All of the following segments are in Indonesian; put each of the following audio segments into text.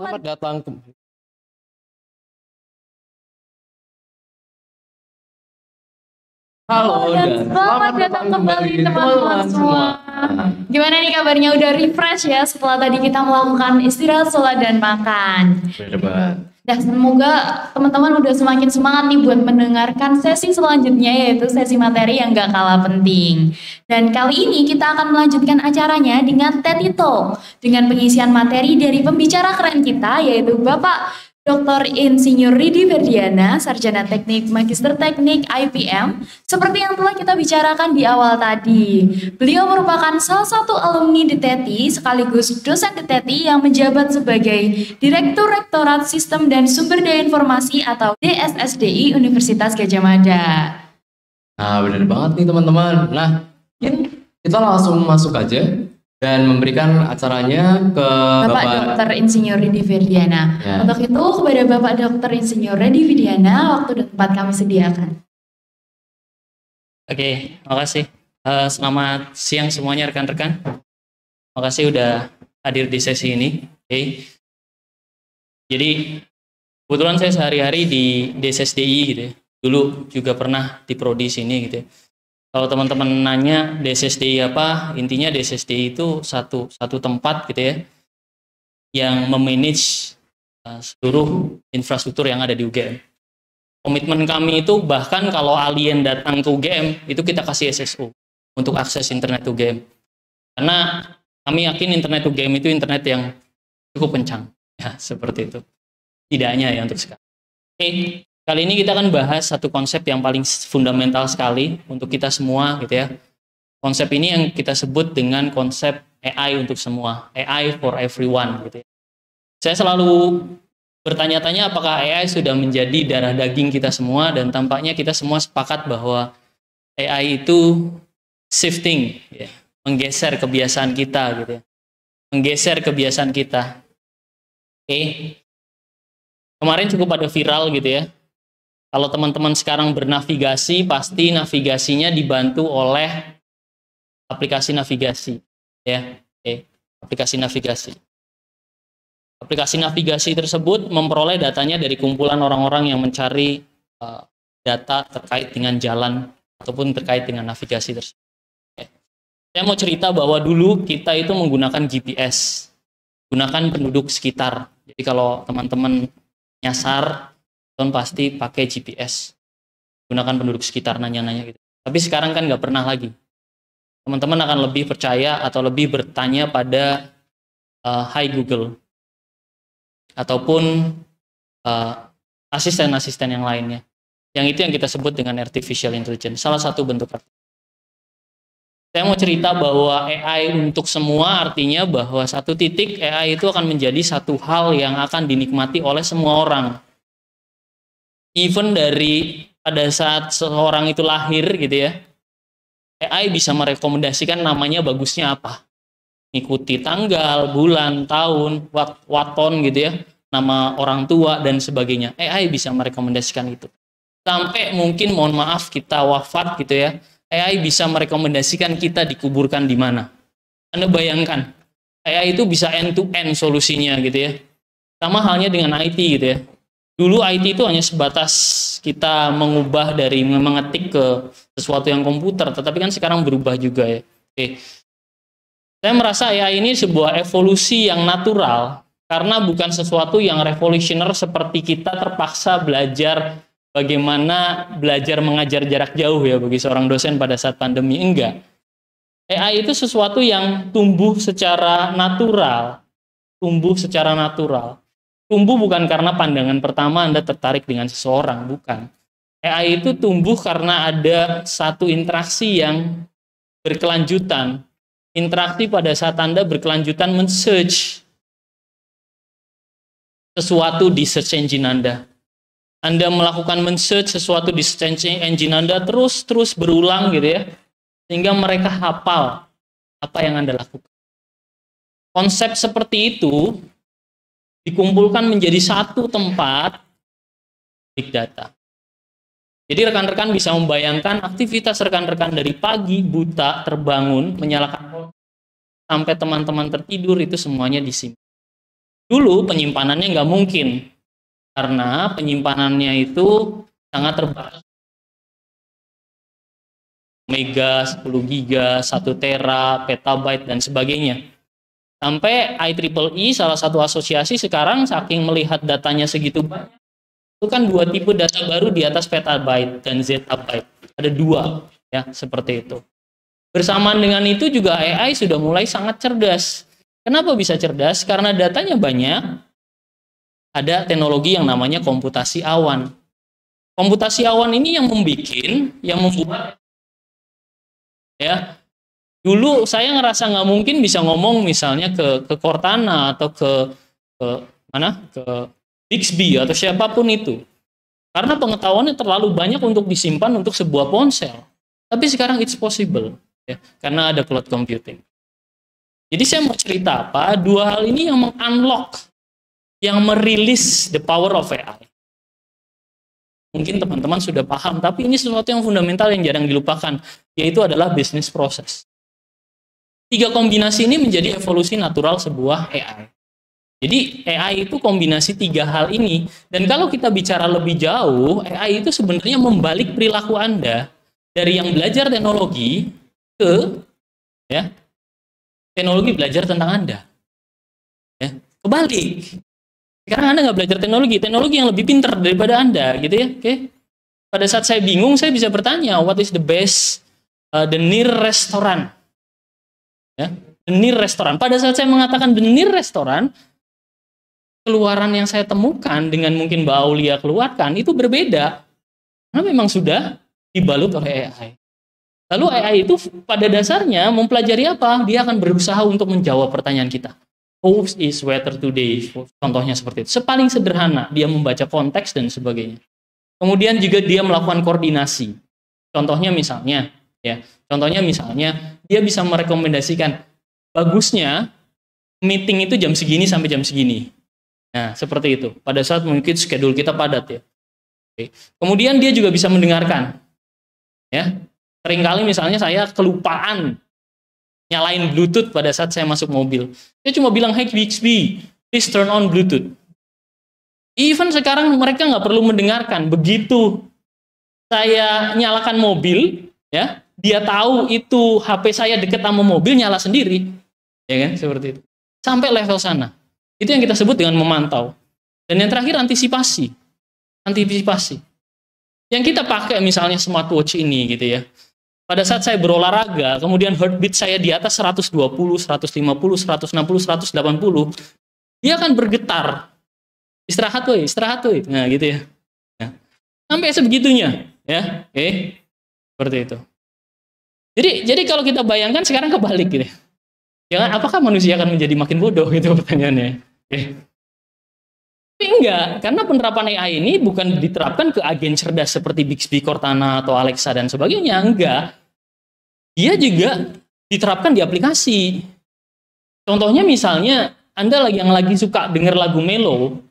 Selamat datang ke Halo dan selamat datang kembali teman-teman semua. Gimana nih kabarnya, udah refresh ya setelah tadi kita melakukan istirahat, sholat dan makan. Dan semoga teman-teman udah semakin semangat nih buat mendengarkan sesi selanjutnya, yaitu sesi materi yang gak kalah penting. Dan kali ini kita akan melanjutkan acaranya dengan TED Talk dengan pengisian materi dari pembicara keren kita, yaitu Bapak Dr. Insinyur Ridi Ferdiana, Sarjana Teknik Magister Teknik IPM, seperti yang telah kita bicarakan di awal tadi. Beliau merupakan salah satu alumni DTETI sekaligus dosen DTETI yang menjabat sebagai Direktur Rektorat Sistem dan Sumber Daya Informasi atau DSSDI Universitas Gadjah Mada. Nah, benar banget nih teman-teman. Nah, kita langsung masuk aja dan memberikan acaranya ke Bapak Dr. Insinyur Ridi Ferdiana. Ya. Untuk itu, kepada Bapak Dr. Insinyur Ridi Ferdiana, waktu dan tempat kami sediakan. Oke, makasih. Selamat siang semuanya rekan-rekan. Makasih udah hadir di sesi ini. Oke. Jadi, kebetulan saya sehari-hari di DSSDI gitu ya. Dulu juga pernah di prodi sini gitu ya. Kalau teman-teman nanya DSSDI apa, intinya DSSDI itu satu tempat gitu ya, yang memanage seluruh infrastruktur yang ada di UGM. Komitmen kami itu bahkan kalau alien datang ke UGM, itu kita kasih SSO untuk akses internet UGM. Karena kami yakin internet UGM itu internet yang cukup kencang, ya seperti itu. Tidak hanya ya untuk sekarang. Oke. Kali ini kita akan bahas satu konsep yang paling fundamental sekali untuk kita semua gitu ya. Konsep ini yang kita sebut dengan konsep AI untuk semua, AI for everyone gitu ya. Saya selalu bertanya-tanya apakah AI sudah menjadi darah daging kita semua, dan tampaknya kita semua sepakat bahwa AI itu shifting ya, menggeser kebiasaan kita gitu ya. Menggeser kebiasaan kita. Oke. Kemarin cukup ada viral gitu ya. Kalau teman-teman sekarang bernavigasi, pasti navigasinya dibantu oleh aplikasi navigasi, ya, aplikasi navigasi. Aplikasi navigasi tersebut memperoleh datanya dari kumpulan orang-orang yang mencari data terkait dengan jalan ataupun terkait dengan navigasi tersebut. Saya mau cerita bahwa dulu kita itu menggunakan GPS, gunakan penduduk sekitar. Jadi kalau teman-teman nyasar, pasti pakai GPS, gunakan penduduk sekitar, nanya-nanya gitu. Tapi sekarang kan nggak pernah lagi. Teman-teman akan lebih percaya atau lebih bertanya pada Hi Google ataupun asisten-asisten yang lainnya. Yang itu yang kita sebut dengan artificial intelligence, salah satu bentuk. Saya mau cerita bahwa AI untuk semua artinya bahwa satu titik AI itu akan menjadi satu hal yang akan dinikmati oleh semua orang. Even dari pada saat seseorang itu lahir gitu ya, AI bisa merekomendasikan namanya bagusnya apa, ngikuti tanggal, bulan, tahun, waton gitu ya, nama orang tua dan sebagainya. AI bisa merekomendasikan itu. Sampai mungkin mohon maaf kita wafat gitu ya, AI bisa merekomendasikan kita dikuburkan di mana. Anda bayangkan, AI itu bisa end to end solusinya gitu ya. Sama halnya dengan IT gitu ya. Dulu IT itu hanya sebatas kita mengubah dari mengetik ke sesuatu yang komputer, tetapi kan sekarang berubah juga ya. Oke. Saya merasa AI ini sebuah evolusi yang natural, karena bukan sesuatu yang revolusioner seperti kita terpaksa belajar bagaimana belajar mengajar jarak jauh ya bagi seorang dosen pada saat pandemi. Enggak. AI itu sesuatu yang tumbuh secara natural. Tumbuh bukan karena pandangan pertama Anda tertarik dengan seseorang, bukan. AI itu tumbuh karena ada satu interaksi yang berkelanjutan. Interaksi pada saat Anda berkelanjutan men-search sesuatu di search engine Anda. Anda melakukan men-search sesuatu di search engine Anda terus berulang gitu ya, sehingga mereka hafal apa yang Anda lakukan. Konsep seperti itu dikumpulkan menjadi satu tempat, big data. Jadi rekan-rekan bisa membayangkan aktivitas rekan-rekan dari pagi buta terbangun, menyalakan sampai teman-teman tertidur, itu semuanya disimpan. Dulu penyimpanannya nggak mungkin, karena penyimpanannya itu sangat terbatas. Mega, 10 giga, 1 tera, petabyte, dan sebagainya. Sampai IEEE, salah satu asosiasi sekarang saking melihat datanya segitu banyak, itu kan 2 tipe data baru di atas petabyte dan zettabyte. Ada 2, ya, seperti itu. Bersamaan dengan itu juga AI sudah mulai sangat cerdas. Kenapa bisa cerdas? Karena datanya banyak, ada teknologi yang namanya komputasi awan. Komputasi awan ini yang membuat, ya, dulu saya ngerasa nggak mungkin bisa ngomong misalnya ke Cortana atau ke Bixby atau siapapun itu. Karena pengetahuannya terlalu banyak untuk disimpan untuk sebuah ponsel. Tapi sekarang it's possible, ya, karena ada cloud computing. Jadi saya mau cerita apa? 2 hal ini yang meng-unlock, yang merilis the power of AI. Mungkin teman-teman sudah paham, tapi ini sesuatu yang fundamental yang jarang dilupakan, yaitu adalah business process. 3 kombinasi ini menjadi evolusi natural sebuah AI. Jadi AI itu kombinasi 3 hal ini, dan kalau kita bicara lebih jauh, AI itu sebenarnya membalik perilaku Anda dari yang belajar teknologi ke, ya, teknologi belajar tentang Anda. Ya, kebalik. Sekarang Anda nggak belajar teknologi yang lebih pintar daripada Anda, gitu ya. Oke. Pada saat saya bingung, saya bisa bertanya, what is the best, the near restaurant? Ya, the near restaurant. Pada saat saya mengatakan the near restaurant, keluaran yang saya temukan dengan mungkin Mbak Aulia keluarkan itu berbeda. Karena memang sudah dibalut oleh AI. Lalu AI itu pada dasarnya mempelajari apa? Dia akan berusaha untuk menjawab pertanyaan kita. How is weather today? Contohnya seperti itu. Sepaling sederhana, dia membaca konteks dan sebagainya. Kemudian juga dia melakukan koordinasi. Contohnya misalnya, dia bisa merekomendasikan bagusnya meeting itu jam segini sampai jam segini. Nah, seperti itu. Pada saat mungkin schedule kita padat, ya. Oke. Kemudian dia juga bisa mendengarkan. Ya. Seringkali misalnya saya kelupaan nyalain Bluetooth pada saat saya masuk mobil. Saya cuma bilang, hey Bixby, please turn on Bluetooth. Even sekarang mereka nggak perlu mendengarkan. Begitu saya nyalakan mobil, ya, dia tahu itu HP saya dekat sama mobil, nyala sendiri. Ya kan, seperti itu. Sampai level sana. Itu yang kita sebut dengan memantau. Dan yang terakhir antisipasi. Antisipasi. Yang kita pakai misalnya smartwatch ini gitu ya. Pada saat saya berolahraga, kemudian heartbeat saya di atas 120, 150, 160, 180, dia akan bergetar. Istirahat woy. Nah, gitu ya. Nah, sampai sebegitunya, ya. Oke. Seperti itu. Jadi kalau kita bayangkan sekarang kebalik gitu. Ya, apakah manusia akan menjadi makin bodoh gitu pertanyaannya? Oke. Tapi enggak, karena penerapan AI ini bukan diterapkan ke agen cerdas seperti Bixby, Cortana, atau Alexa dan sebagainya, enggak. Dia juga diterapkan di aplikasi. Contohnya misalnya, Anda yang lagi suka dengar lagu melo,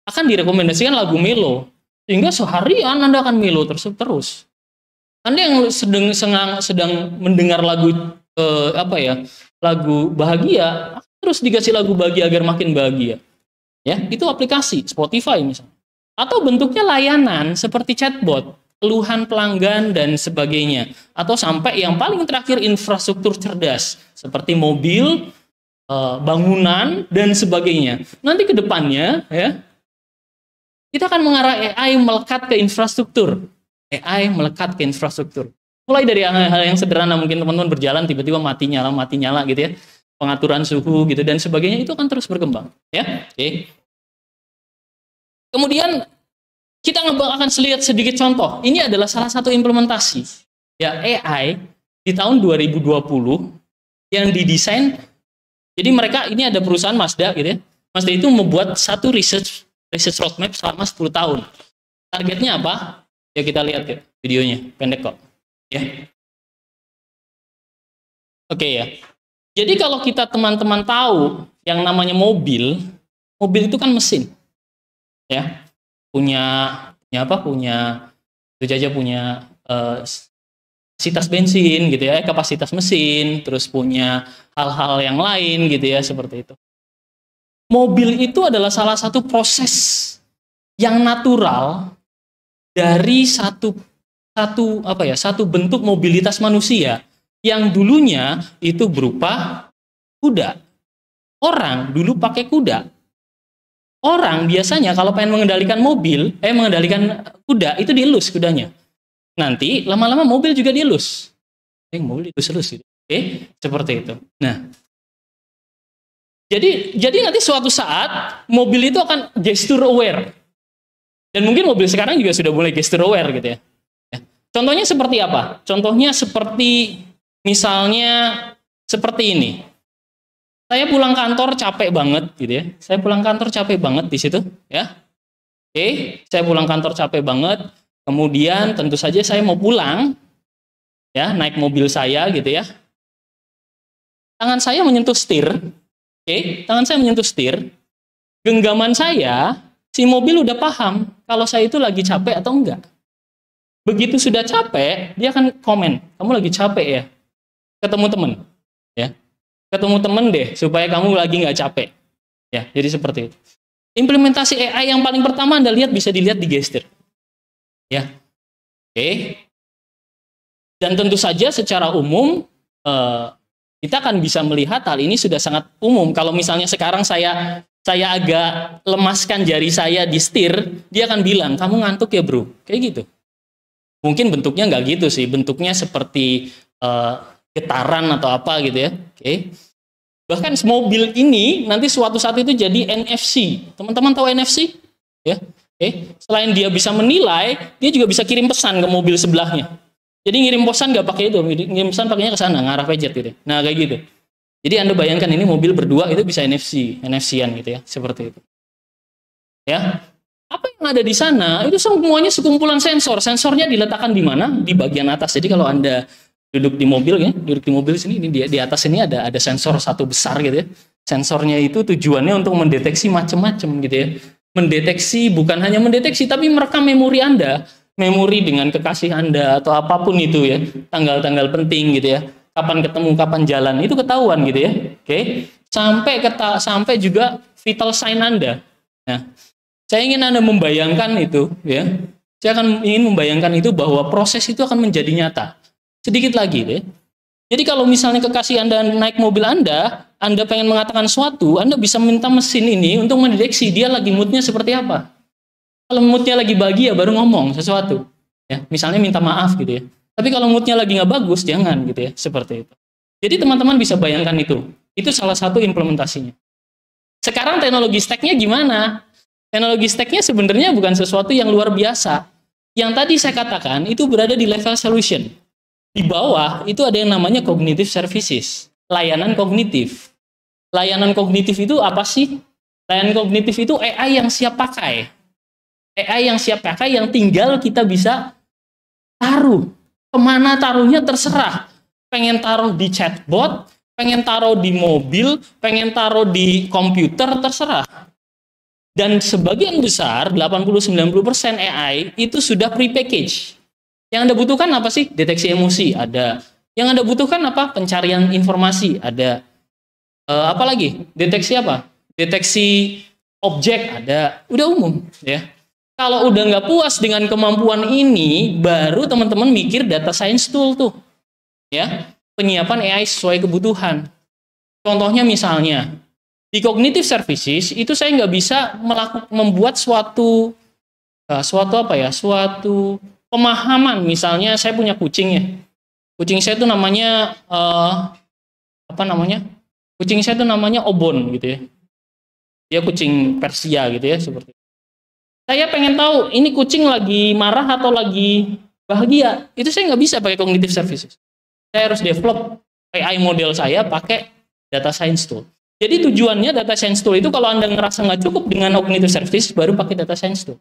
akan direkomendasikan lagu melo, sehingga seharian Anda akan melo terus. Anda yang sedang mendengar lagu lagu bahagia, terus dikasih lagu bahagia agar makin bahagia. Ya, itu aplikasi Spotify misalnya. Atau bentuknya layanan seperti chatbot, keluhan pelanggan dan sebagainya. Atau sampai yang paling terakhir infrastruktur cerdas seperti mobil, bangunan dan sebagainya. Nanti ke depannya, ya, kita akan mengarah AI melekat ke infrastruktur. AI melekat ke infrastruktur. Mulai dari hal-hal yang sederhana, mungkin teman-teman berjalan tiba-tiba mati nyala gitu ya. Pengaturan suhu gitu dan sebagainya, itu akan terus berkembang, ya. Oke. Kemudian kita akan lihat sedikit contoh. Ini adalah salah satu implementasi ya AI di tahun 2020 yang didesain. Jadi mereka ini ada perusahaan Mazda gitu ya. Mazda itu membuat satu research roadmap selama 10 tahun. Targetnya apa? Ya kita lihat ya videonya, pendek kok. Ya. Oke ya. Jadi kalau kita teman-teman tahu yang namanya mobil itu kan mesin. Ya. Punya kapasitas bensin gitu ya, kapasitas mesin, terus punya hal-hal yang lain gitu ya, seperti itu. mobil itu adalah salah satu proses yang natural dari satu bentuk mobilitas manusia yang dulunya itu berupa kuda. Orang dulu pakai kuda. Orang biasanya kalau pengen mengendalikan mengendalikan kuda itu dielus kudanya. Nanti lama-lama mobil juga dielus. Mobil dielus gitu. Seperti itu. Nah, jadi nanti suatu saat mobil itu akan gesture aware. Dan mungkin mobil sekarang juga sudah mulai gesture aware gitu ya. Contohnya seperti apa? Contohnya seperti misalnya seperti ini. Saya pulang kantor capek banget gitu ya. Saya pulang kantor capek banget di situ ya. Saya pulang kantor capek banget. Kemudian tentu saja saya mau pulang ya, naik mobil saya gitu ya. Tangan saya menyentuh setir. Tangan saya menyentuh setir. Genggaman saya, si mobil udah paham kalau saya itu lagi capek atau enggak. Begitu sudah capek, dia akan komen, kamu lagi capek ya? Ketemu temen, ya. Ketemu temen deh, supaya kamu lagi nggak capek. Ya, jadi seperti itu. Implementasi AI yang paling pertama Anda lihat bisa dilihat di gesture. Ya, Dan tentu saja secara umum kita akan bisa melihat hal ini sudah sangat umum. Kalau misalnya sekarang saya agak lemaskan jari saya di setir, dia akan bilang, kamu ngantuk ya bro, kayak gitu. Mungkin bentuknya nggak gitu sih, bentuknya seperti getaran atau apa gitu ya. Bahkan mobil ini nanti suatu saat itu jadi NFC. Teman-teman tahu NFC? Ya. Selain dia bisa menilai, dia juga bisa kirim pesan ke mobil sebelahnya. Jadi ngirim pesan nggak pakai itu, ngirim pesan pakainya ke sana, ngarah pejet gitu. Nah kayak gitu. Jadi Anda bayangkan ini mobil berdua itu bisa NFC-an gitu ya, seperti itu. Ya. Apa yang ada di sana itu semuanya sekumpulan sensor. Sensornya diletakkan di mana? Di bagian atas. Jadi kalau Anda duduk di mobil ya, duduk di mobil sini, ini di atas ini ada sensor satu besar gitu ya. Sensornya itu tujuannya untuk mendeteksi macam-macam gitu ya. Mendeteksi, bukan hanya mendeteksi tapi merekam memori Anda, memori dengan kekasih Anda atau apapun itu ya, tanggal-tanggal penting gitu ya. Kapan ketemu, kapan jalan, itu ketahuan gitu ya. Sampai juga vital sign Anda. Nah, saya ingin Anda membayangkan itu ya. Saya ingin membayangkan itu bahwa proses itu akan menjadi nyata. Sedikit lagi deh. Jadi kalau misalnya kekasih Anda naik mobil Anda pengen mengatakan sesuatu, Anda bisa minta mesin ini untuk mendeteksi dia lagi moodnya seperti apa. Kalau moodnya lagi bahagia baru ngomong sesuatu. Ya, misalnya minta maaf gitu ya. Tapi kalau moodnya lagi nggak bagus, jangan gitu ya. Seperti itu. Jadi teman-teman bisa bayangkan itu. Itu salah satu implementasinya. Sekarang teknologi stack-nya gimana? Teknologi stack-nya sebenarnya bukan sesuatu yang luar biasa. Yang tadi saya katakan itu berada di level solution. Di bawah itu ada yang namanya cognitive services, layanan kognitif. Layanan kognitif itu apa sih? Layanan kognitif itu AI yang siap pakai. AI yang siap pakai yang tinggal kita bisa taruh. Kemana taruhnya terserah. Pengen taruh di chatbot, pengen taruh di mobil, pengen taruh di komputer, terserah. Dan sebagian besar, 80-90% AI itu sudah prepackaged. Yang Anda butuhkan apa sih? Deteksi emosi, ada. Yang Anda butuhkan apa? Pencarian informasi, ada. Apa lagi? Deteksi apa? Deteksi objek, ada. Udah umum. Ya. Kalau udah nggak puas dengan kemampuan ini, baru teman-teman mikir data science tool tuh. Ya. Penyiapan AI sesuai kebutuhan. Contohnya misalnya, di cognitive services, itu saya nggak bisa membuat suatu pemahaman. Misalnya saya punya kucing ya, kucing saya itu namanya kucing saya itu namanya Obon gitu ya, dia kucing Persia gitu ya, seperti itu. Saya pengen tahu ini kucing lagi marah atau lagi bahagia, itu saya nggak bisa pakai cognitive services. Saya harus develop AI model saya pakai data science tool. Jadi tujuannya data science tool itu kalau Anda ngerasa nggak cukup dengan cognitive services, baru pakai data science tool.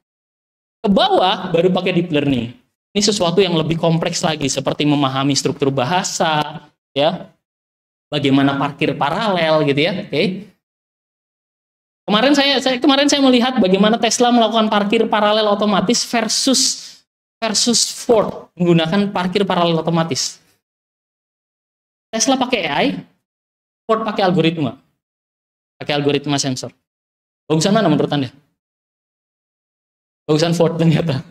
Ke bawah baru pakai deep learning. Ini sesuatu yang lebih kompleks lagi, seperti memahami struktur bahasa, ya, bagaimana parkir paralel gitu ya. Kemarin saya melihat bagaimana Tesla melakukan parkir paralel otomatis versus Ford menggunakan parkir paralel otomatis. Tesla pakai AI, Ford pakai algoritma sensor. Bagusan mana menurut Anda? Bagusan Ford ternyata.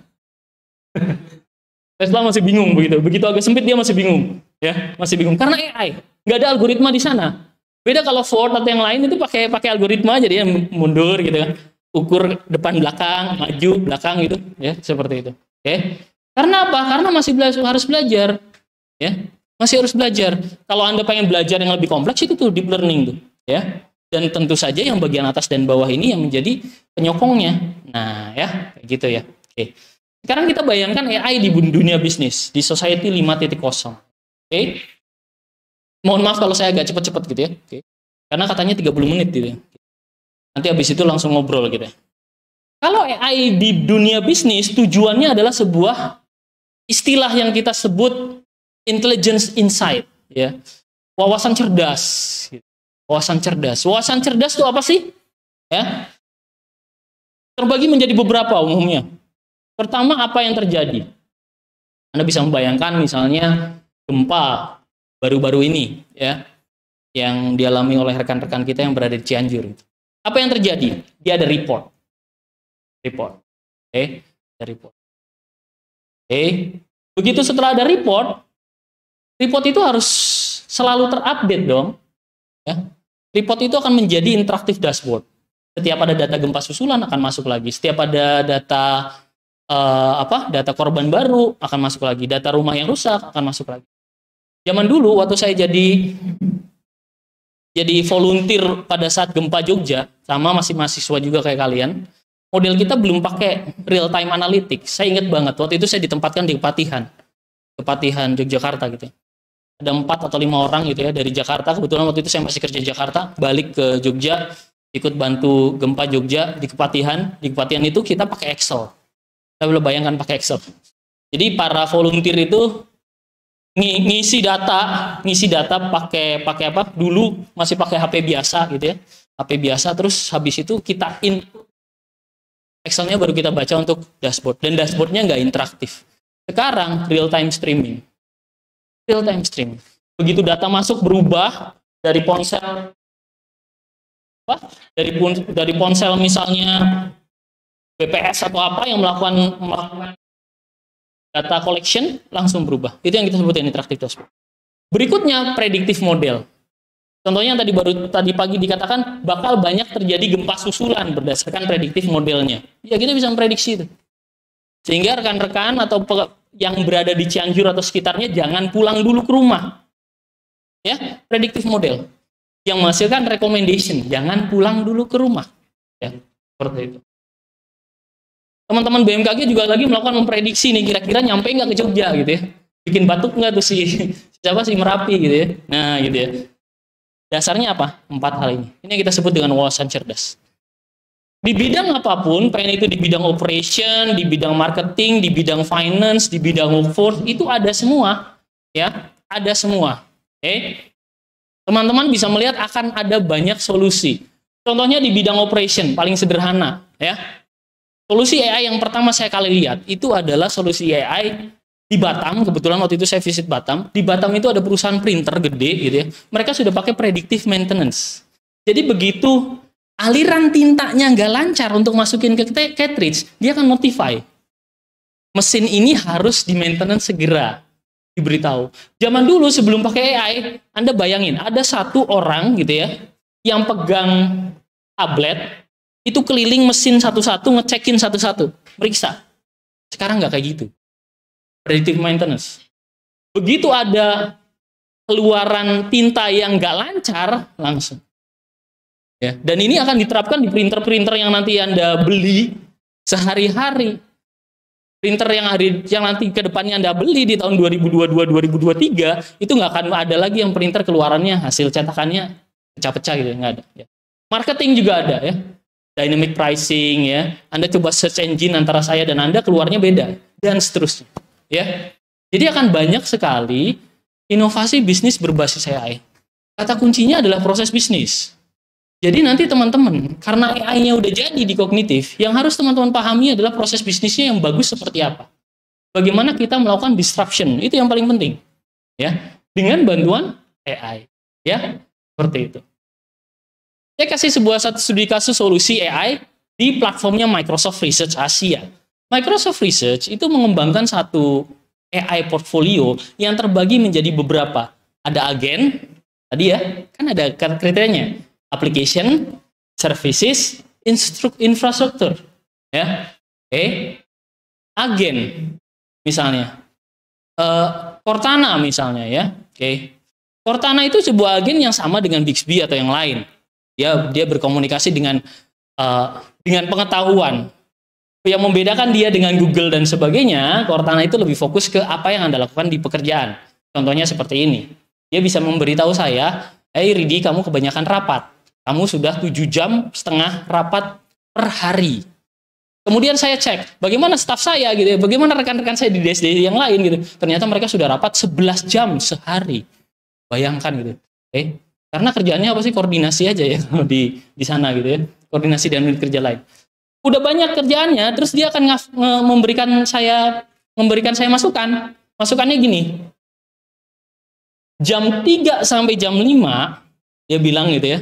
Tesla masih bingung begitu. Begitu agak sempit dia masih bingung, ya, masih bingung karena AI, nggak ada algoritma di sana. Beda kalau Ford atau yang lain itu pakai algoritma aja, dia mundur gitu kan. Ukur depan belakang, maju belakang gitu, ya, seperti itu. Oke. Karena apa? Karena masih harus belajar, ya. Masih harus belajar. Kalau Anda pengen belajar yang lebih kompleks itu tuh deep learning tuh, ya. Dan tentu saja yang bagian atas dan bawah ini yang menjadi penyokongnya. Nah, ya, kayak gitu ya. Oke. Sekarang kita bayangkan AI di dunia bisnis, di Society 5.0. Oke. Mohon maaf kalau saya agak cepat-cepat gitu ya. Oke. Karena katanya 30 menit gitu ya. Nanti habis itu langsung ngobrol gitu ya. Kalau AI di dunia bisnis, tujuannya adalah sebuah istilah yang kita sebut intelligence insight, ya, wawasan cerdas. Wawasan cerdas. Wawasan cerdas itu apa sih? Ya, terbagi menjadi beberapa umumnya. Pertama, apa yang terjadi? Anda bisa membayangkan misalnya gempa baru-baru ini, ya, yang dialami oleh rekan-rekan kita yang berada di Cianjur. Apa yang terjadi? Dia ada report. Oke, ada report. Oke, begitu setelah ada report itu harus selalu terupdate dong. Ya. Report itu akan menjadi interaktif dashboard. Setiap ada data gempa susulan akan masuk lagi. Setiap ada data data korban baru akan masuk lagi. Data rumah yang rusak akan masuk lagi. Zaman dulu waktu saya jadi volunteer pada saat gempa Jogja, sama masih mahasiswa juga kayak kalian, model kita belum pakai real time analytics. Saya ingat banget waktu itu saya ditempatkan di Kepatihan Yogyakarta gitu. Ada 4 atau 5 orang gitu ya dari Jakarta. Kebetulan waktu itu saya masih kerja di Jakarta, balik ke Jogja, ikut bantu gempa Jogja di Kepatihan. Di Kepatihan itu kita pakai Excel. Saya boleh bayangkan pakai Excel. Jadi para volunteer itu ngisi data pakai apa? Dulu masih pakai HP biasa gitu ya. HP biasa, terus habis itu kita input Excelnya, baru kita baca untuk dashboard. Dan dashboardnya nggak interaktif. Sekarang real time streaming. Begitu data masuk berubah dari ponsel dari ponsel misalnya BPS atau apa yang melakukan data collection, langsung berubah. Itu yang kita sebut interaktif dashboard. Berikutnya predictive model. Contohnya yang tadi pagi dikatakan bakal banyak terjadi gempa susulan berdasarkan predictive modelnya. Ya, kita bisa memprediksi itu. Sehingga rekan-rekan atau yang berada di Cianjur atau sekitarnya jangan pulang dulu ke rumah. Ya, predictive model yang menghasilkan recommendation, jangan pulang dulu ke rumah. Ya, seperti itu. Teman-teman BMKG juga lagi melakukan memprediksi nih, kira-kira nyampe nggak ke Jogja gitu ya. Bikin batuk nggak tuh siapa sih Merapi gitu ya. Nah, gitu ya. Dasarnya apa? 4 hal ini. Ini yang kita sebut dengan wawasan cerdas. Di bidang apapun, pengen itu di bidang operation, di bidang marketing, di bidang finance, di bidang workforce, itu ada semua. Ya, ada semua. Oke. Teman-teman bisa melihat akan ada banyak solusi. Contohnya di bidang operation, paling sederhana. Ya. Solusi AI yang pertama saya kali lihat, itu adalah solusi AI di Batam. Kebetulan waktu itu saya visit Batam. Di Batam itu ada perusahaan printer gede gitu ya. Mereka sudah pakai predictive maintenance. Jadi begitu aliran tintanya nggak lancar untuk masukin ke cartridge, dia akan notify. Mesin ini harus di maintenance segera, diberitahu. Zaman dulu sebelum pakai AI, Anda bayangin ada satu orang gitu ya, yang pegang tablet, itu keliling mesin satu-satu, ngecekin satu-satu, meriksa. Sekarang nggak kayak gitu. Predictive maintenance. Begitu ada keluaran tinta yang nggak lancar, langsung. Ya, dan ini akan diterapkan di printer-printer yang nanti Anda beli sehari-hari. Printer yang nanti ke depannya Anda beli di tahun 2022-2023, itu nggak akan ada lagi yang printer keluarannya, hasil cetakannya pecah-pecah gitu, nggak ada. Ya. Marketing juga ada ya. Dynamic pricing ya. Anda coba search engine antara saya dan Anda, keluarnya beda, dan seterusnya. Ya. Jadi akan banyak sekali inovasi bisnis berbasis AI. Kata kuncinya adalah proses bisnis. Jadi nanti teman-teman, karena AI-nya udah jadi di kognitif, yang harus teman-teman pahami adalah proses bisnisnya yang bagus seperti apa. Bagaimana kita melakukan disruption, itu yang paling penting. Ya, dengan bantuan AI. Ya, seperti itu. Saya kasih sebuah satu studi kasus solusi AI di platformnya Microsoft Research Asia. Microsoft Research itu mengembangkan satu AI portfolio yang terbagi menjadi beberapa. Ada agen, tadi ya, kan ada kriterianya. Application, services, infrastructure. Ya, agen, misalnya. Cortana misalnya ya. Cortana itu sebuah agen yang sama dengan Bixby atau yang lain. Dia berkomunikasi dengan pengetahuan. Yang membedakan dia dengan Google dan sebagainya, Cortana itu lebih fokus ke apa yang Anda lakukan di pekerjaan. Contohnya seperti ini. Dia bisa memberitahu saya, Ridi, kamu kebanyakan rapat. Kamu sudah 7,5 jam rapat per hari. Kemudian saya cek, bagaimana staf saya gitu ya, bagaimana rekan-rekan saya di DSD yang lain gitu. Ternyata mereka sudah rapat 11 jam sehari. Bayangkan gitu. Karena kerjaannya apa sih? Koordinasi aja ya di sana gitu ya. Koordinasi dan unit kerja lain. Udah banyak kerjaannya, terus dia akan memberikan saya masukan. Masukannya gini. Jam 3 sampai jam 5 dia bilang gitu ya.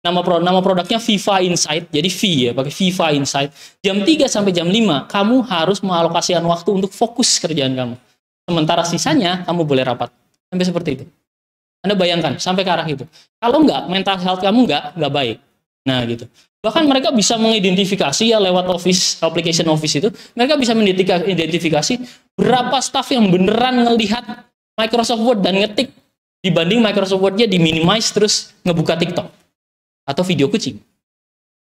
Nama produknya Viva Insight, jadi V ya, pakai Viva Insight. Jam 3 sampai jam 5, kamu harus mengalokasikan waktu untuk fokus kerjaan kamu. Sementara sisanya, kamu boleh rapat. Sampai seperti itu. Anda bayangkan, sampai ke arah itu. Kalau enggak, mental health kamu enggak baik. Nah gitu. Bahkan mereka bisa mengidentifikasi ya lewat application Office itu, mereka bisa mengidentifikasi berapa staff yang beneran ngelihat Microsoft Word dan ngetik dibanding Microsoft Word-nya di-minimize terus ngebuka TikTok. Atau video kucing.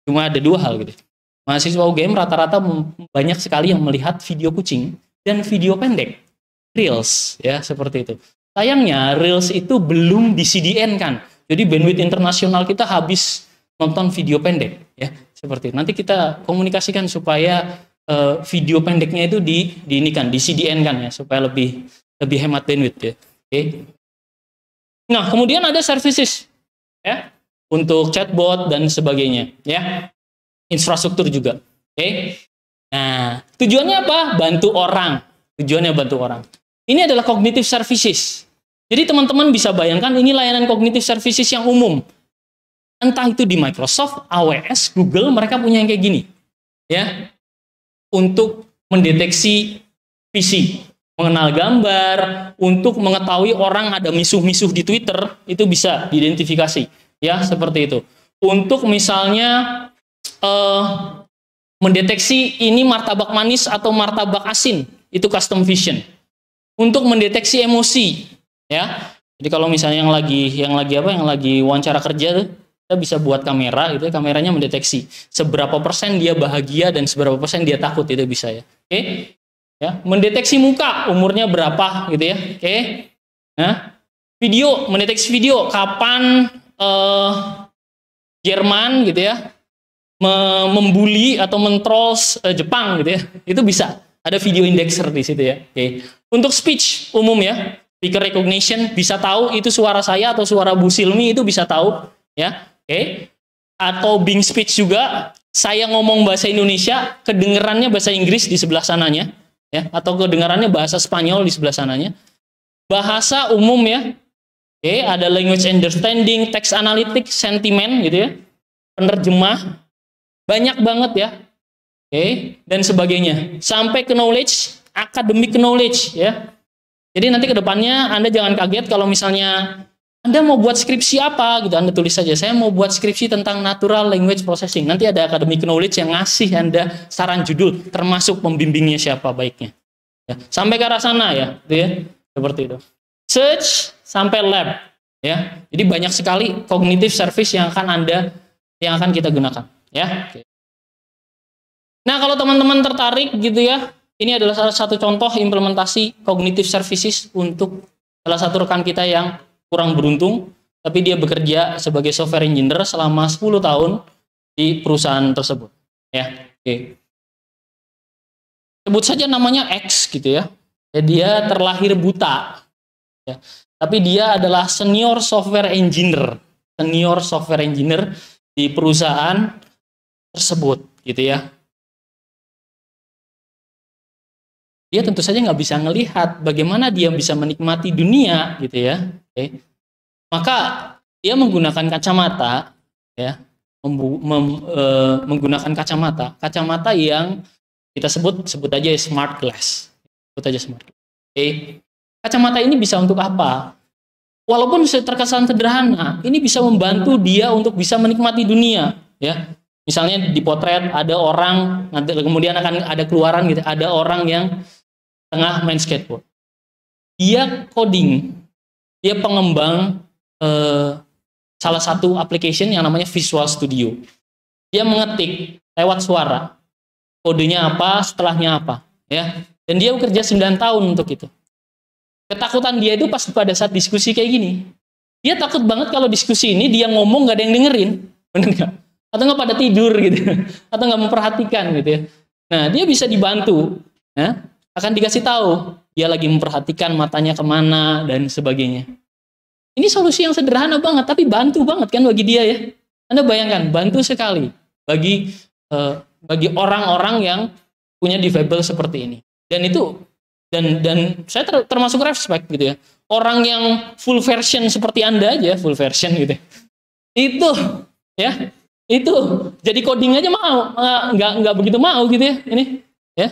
Cuma ada dua hal gitu. Mahasiswa UGM rata-rata banyak sekali yang melihat video kucing dan video pendek. Reels, ya seperti itu. Sayangnya, Reels itu belum di CDN kan. Jadi bandwidth internasional kita habis nonton video pendek. Ya seperti itu. Nanti kita komunikasikan supaya video pendeknya itu di CDN kan ya. Supaya lebih hemat bandwidth ya. Oke. Nah, kemudian ada services. Ya. Untuk chatbot dan sebagainya, ya, infrastruktur juga. Nah, tujuannya apa? Bantu orang. Tujuannya bantu orang. Ini adalah cognitive services. Jadi teman-teman bisa bayangkan ini layanan cognitive services yang umum. Entah itu di Microsoft, AWS, Google, mereka punya yang kayak gini, ya, untuk mendeteksi PC, mengenal gambar, untuk mengetahui orang ada misuh-misuh di Twitter, itu bisa diidentifikasi. Ya, seperti itu. Untuk misalnya mendeteksi ini martabak manis atau martabak asin, itu custom vision. Untuk mendeteksi emosi, ya. Jadi kalau misalnya yang lagi wawancara kerja, kita bisa buat kamera, gitu. Kameranya mendeteksi seberapa persen dia bahagia dan seberapa persen dia takut, itu bisa ya. Ya, mendeteksi muka, umurnya berapa, gitu ya. Nah, video, mendeteksi video, kapan Jerman gitu ya membuli atau mentrolls Jepang gitu ya, itu bisa ada video indexer di situ ya. Untuk speech umum ya, speaker recognition bisa tahu itu suara saya atau suara Bu Silmi, itu bisa tahu ya. Atau Bing speech juga, saya ngomong bahasa Indonesia kedengerannya bahasa Inggris di sebelah sananya ya, atau kedengarannya bahasa Spanyol di sebelah sananya. Bahasa umum ya. Ada language understanding, text analytics, sentiment gitu ya, penerjemah, banyak banget ya, dan sebagainya, sampai ke knowledge, academic knowledge ya. Jadi nanti ke depannya Anda jangan kaget kalau misalnya Anda mau buat skripsi apa gitu, Anda tulis saja, saya mau buat skripsi tentang natural language processing. Nanti ada academic knowledge yang ngasih Anda saran judul, termasuk pembimbingnya siapa baiknya. Ya, sampai ke arah sana ya, gitu ya, seperti itu. Search sampai lab ya. Jadi banyak sekali cognitive service yang akan kita gunakan ya. Nah, kalau teman-teman tertarik gitu ya, ini adalah salah satu contoh implementasi cognitive services untuk salah satu rekan kita yang kurang beruntung, tapi dia bekerja sebagai software engineer selama 10 tahun di perusahaan tersebut ya. Sebut saja namanya X gitu ya. Dia terlahir buta. Ya. Tapi dia adalah senior software engineer di perusahaan tersebut, gitu ya. Dia tentu saja nggak bisa ngelihat bagaimana dia bisa menikmati dunia, gitu ya. Maka dia menggunakan kacamata ya, menggunakan kacamata yang kita sebut aja smart glass. Sebut aja smart glass. Oke. Kacamata ini bisa untuk apa? Walaupun terkesan sederhana, ini bisa membantu dia untuk bisa menikmati dunia, ya. Misalnya di potret ada orang, nanti kemudian akan ada keluaran gitu, ada orang yang tengah main skateboard. Dia coding, dia pengembang salah satu application yang namanya Visual Studio. Dia mengetik lewat suara, kodenya apa, setelahnya apa, ya. Dan dia bekerja 9 tahun untuk itu. Ketakutan dia itu pas pada saat diskusi kayak gini. Dia takut banget kalau diskusi ini dia ngomong gak ada yang dengerin. Bener gak? Atau nggak pada tidur gitu. Atau nggak memperhatikan gitu ya. Nah, dia bisa dibantu. Ya, akan dikasih tahu. Dia lagi memperhatikan matanya kemana dan sebagainya. Ini solusi yang sederhana banget. Tapi bantu banget kan bagi dia ya. Anda bayangkan, bantu sekali. Bagi orang-orang yang punya difabel seperti ini. Dan itu dan saya termasuk respect gitu ya. Orang yang full version seperti Anda aja, full version gitu. Itu ya, itu jadi coding aja mau, nggak begitu mau gitu ya. Ini ya.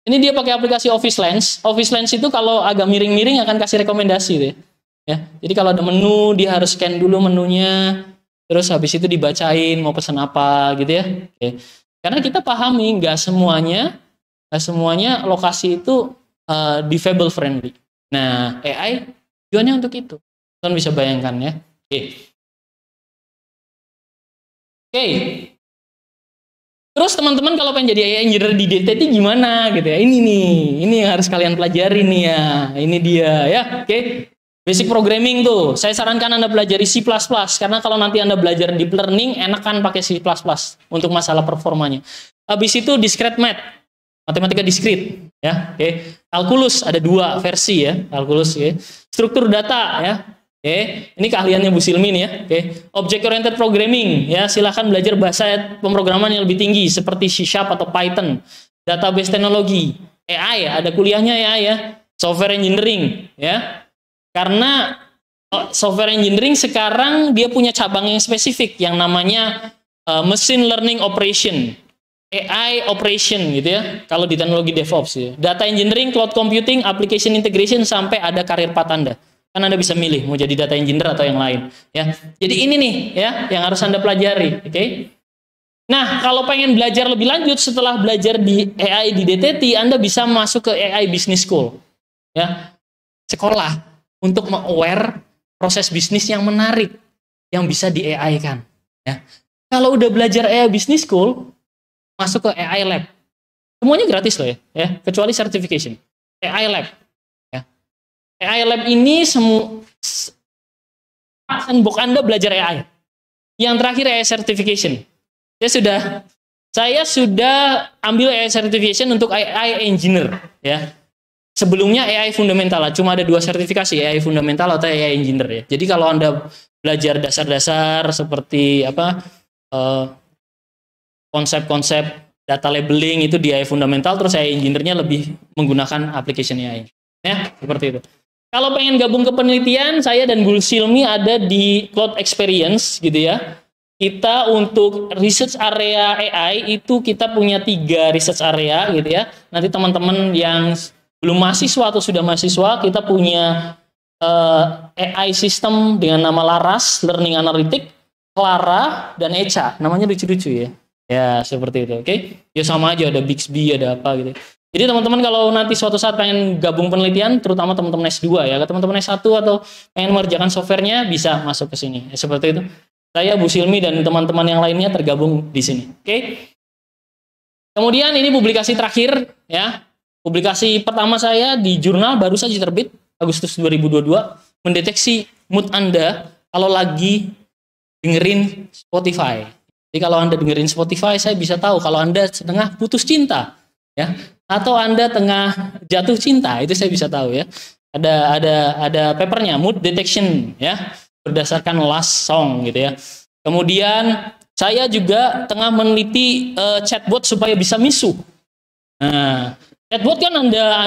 Ini dia pakai aplikasi Office Lens. Office Lens itu kalau agak miring-miring akan kasih rekomendasi gitu ya. Ya. Jadi kalau ada menu dia harus scan dulu menunya, terus habis itu dibacain mau pesan apa gitu ya. Oke. Karena kita pahami nggak semuanya lokasi itu difabel friendly. Nah, AI tujuannya untuk itu. Kalian bisa bayangkan ya. Oke. Terus teman-teman kalau pengen jadi AI engineer di DTT gimana gitu ya? Ini yang harus kalian pelajari nih ya. Ini dia ya. Oke. Basic programming tuh. Saya sarankan Anda pelajari C++ karena kalau nanti Anda belajar deep learning enak kan pakai C++ untuk masalah performanya. Habis itu discrete math. Matematika diskrit ya, oke. Kalkulus ada 2 versi ya, kalkulus ya. Struktur data ya. Oke, ini keahliannya Bu Silmi nih ya. Oke. Object oriented programming ya, silahkan belajar bahasa pemrograman yang lebih tinggi seperti C# atau Python. Database teknologi, AI ada kuliahnya ya. Software engineering ya. Karena software engineering sekarang dia punya cabang yang spesifik yang namanya machine learning operation. AI operation gitu ya, kalau di teknologi DevOps ya. Data engineering, cloud computing, application integration, sampai ada karir path Anda. Kan Anda bisa milih mau jadi data engineer atau yang lain ya. Jadi ini nih ya yang harus Anda pelajari, oke? Nah, kalau pengen belajar lebih lanjut setelah belajar di AI di DTT, Anda bisa masuk ke AI Business School. Ya. Sekolah untuk me-aware proses bisnis yang menarik yang bisa di AI kan, ya. Kalau udah belajar AI Business School, masuk ke AI Lab. Semuanya gratis loh ya, kecuali certification. AI Lab. Ya. AI Lab ini sandbox Anda belajar AI. Yang terakhir AI certification. Saya sudah ambil AI certification untuk AI engineer ya. Sebelumnya AI fundamental, cuma ada 2 sertifikasi, AI fundamental atau AI engineer ya. Jadi kalau Anda belajar dasar-dasar seperti konsep-konsep data labeling itu di AI fundamental, terus AI engineer-nya lebih menggunakan application AI. Ya, seperti itu. Kalau pengen gabung ke penelitian, saya dan Bu Silmi ada di Cloud Experience gitu ya. Kita untuk research area AI itu kita punya 3 research area gitu ya. Nanti teman-teman yang belum mahasiswa atau sudah mahasiswa, kita punya AI system dengan nama Laras, Learning Analytics, Clara, dan Echa. Namanya lucu-lucu ya. Ya, seperti itu, oke? Ya sama aja, ada Bixby, ada apa gitu. Jadi teman-teman kalau nanti suatu saat pengen gabung penelitian, terutama teman-teman S2 ya, teman-teman S1 atau pengen mengerjakan softwarenya, bisa masuk ke sini. Ya, seperti itu. Saya, Bu Silmi, dan teman-teman yang lainnya tergabung di sini, oke? Kemudian ini publikasi terakhir, ya. Publikasi pertama saya di jurnal baru saja terbit, Agustus 2022, mendeteksi mood Anda kalau lagi dengerin Spotify. Jadi kalau Anda dengerin Spotify, saya bisa tahu kalau Anda tengah putus cinta, ya, atau Anda tengah jatuh cinta, itu saya bisa tahu ya. Ada papernya, mood detection, ya, berdasarkan last song gitu ya. Kemudian saya juga tengah meneliti chatbot supaya bisa misu. Nah, chatbot kan Anda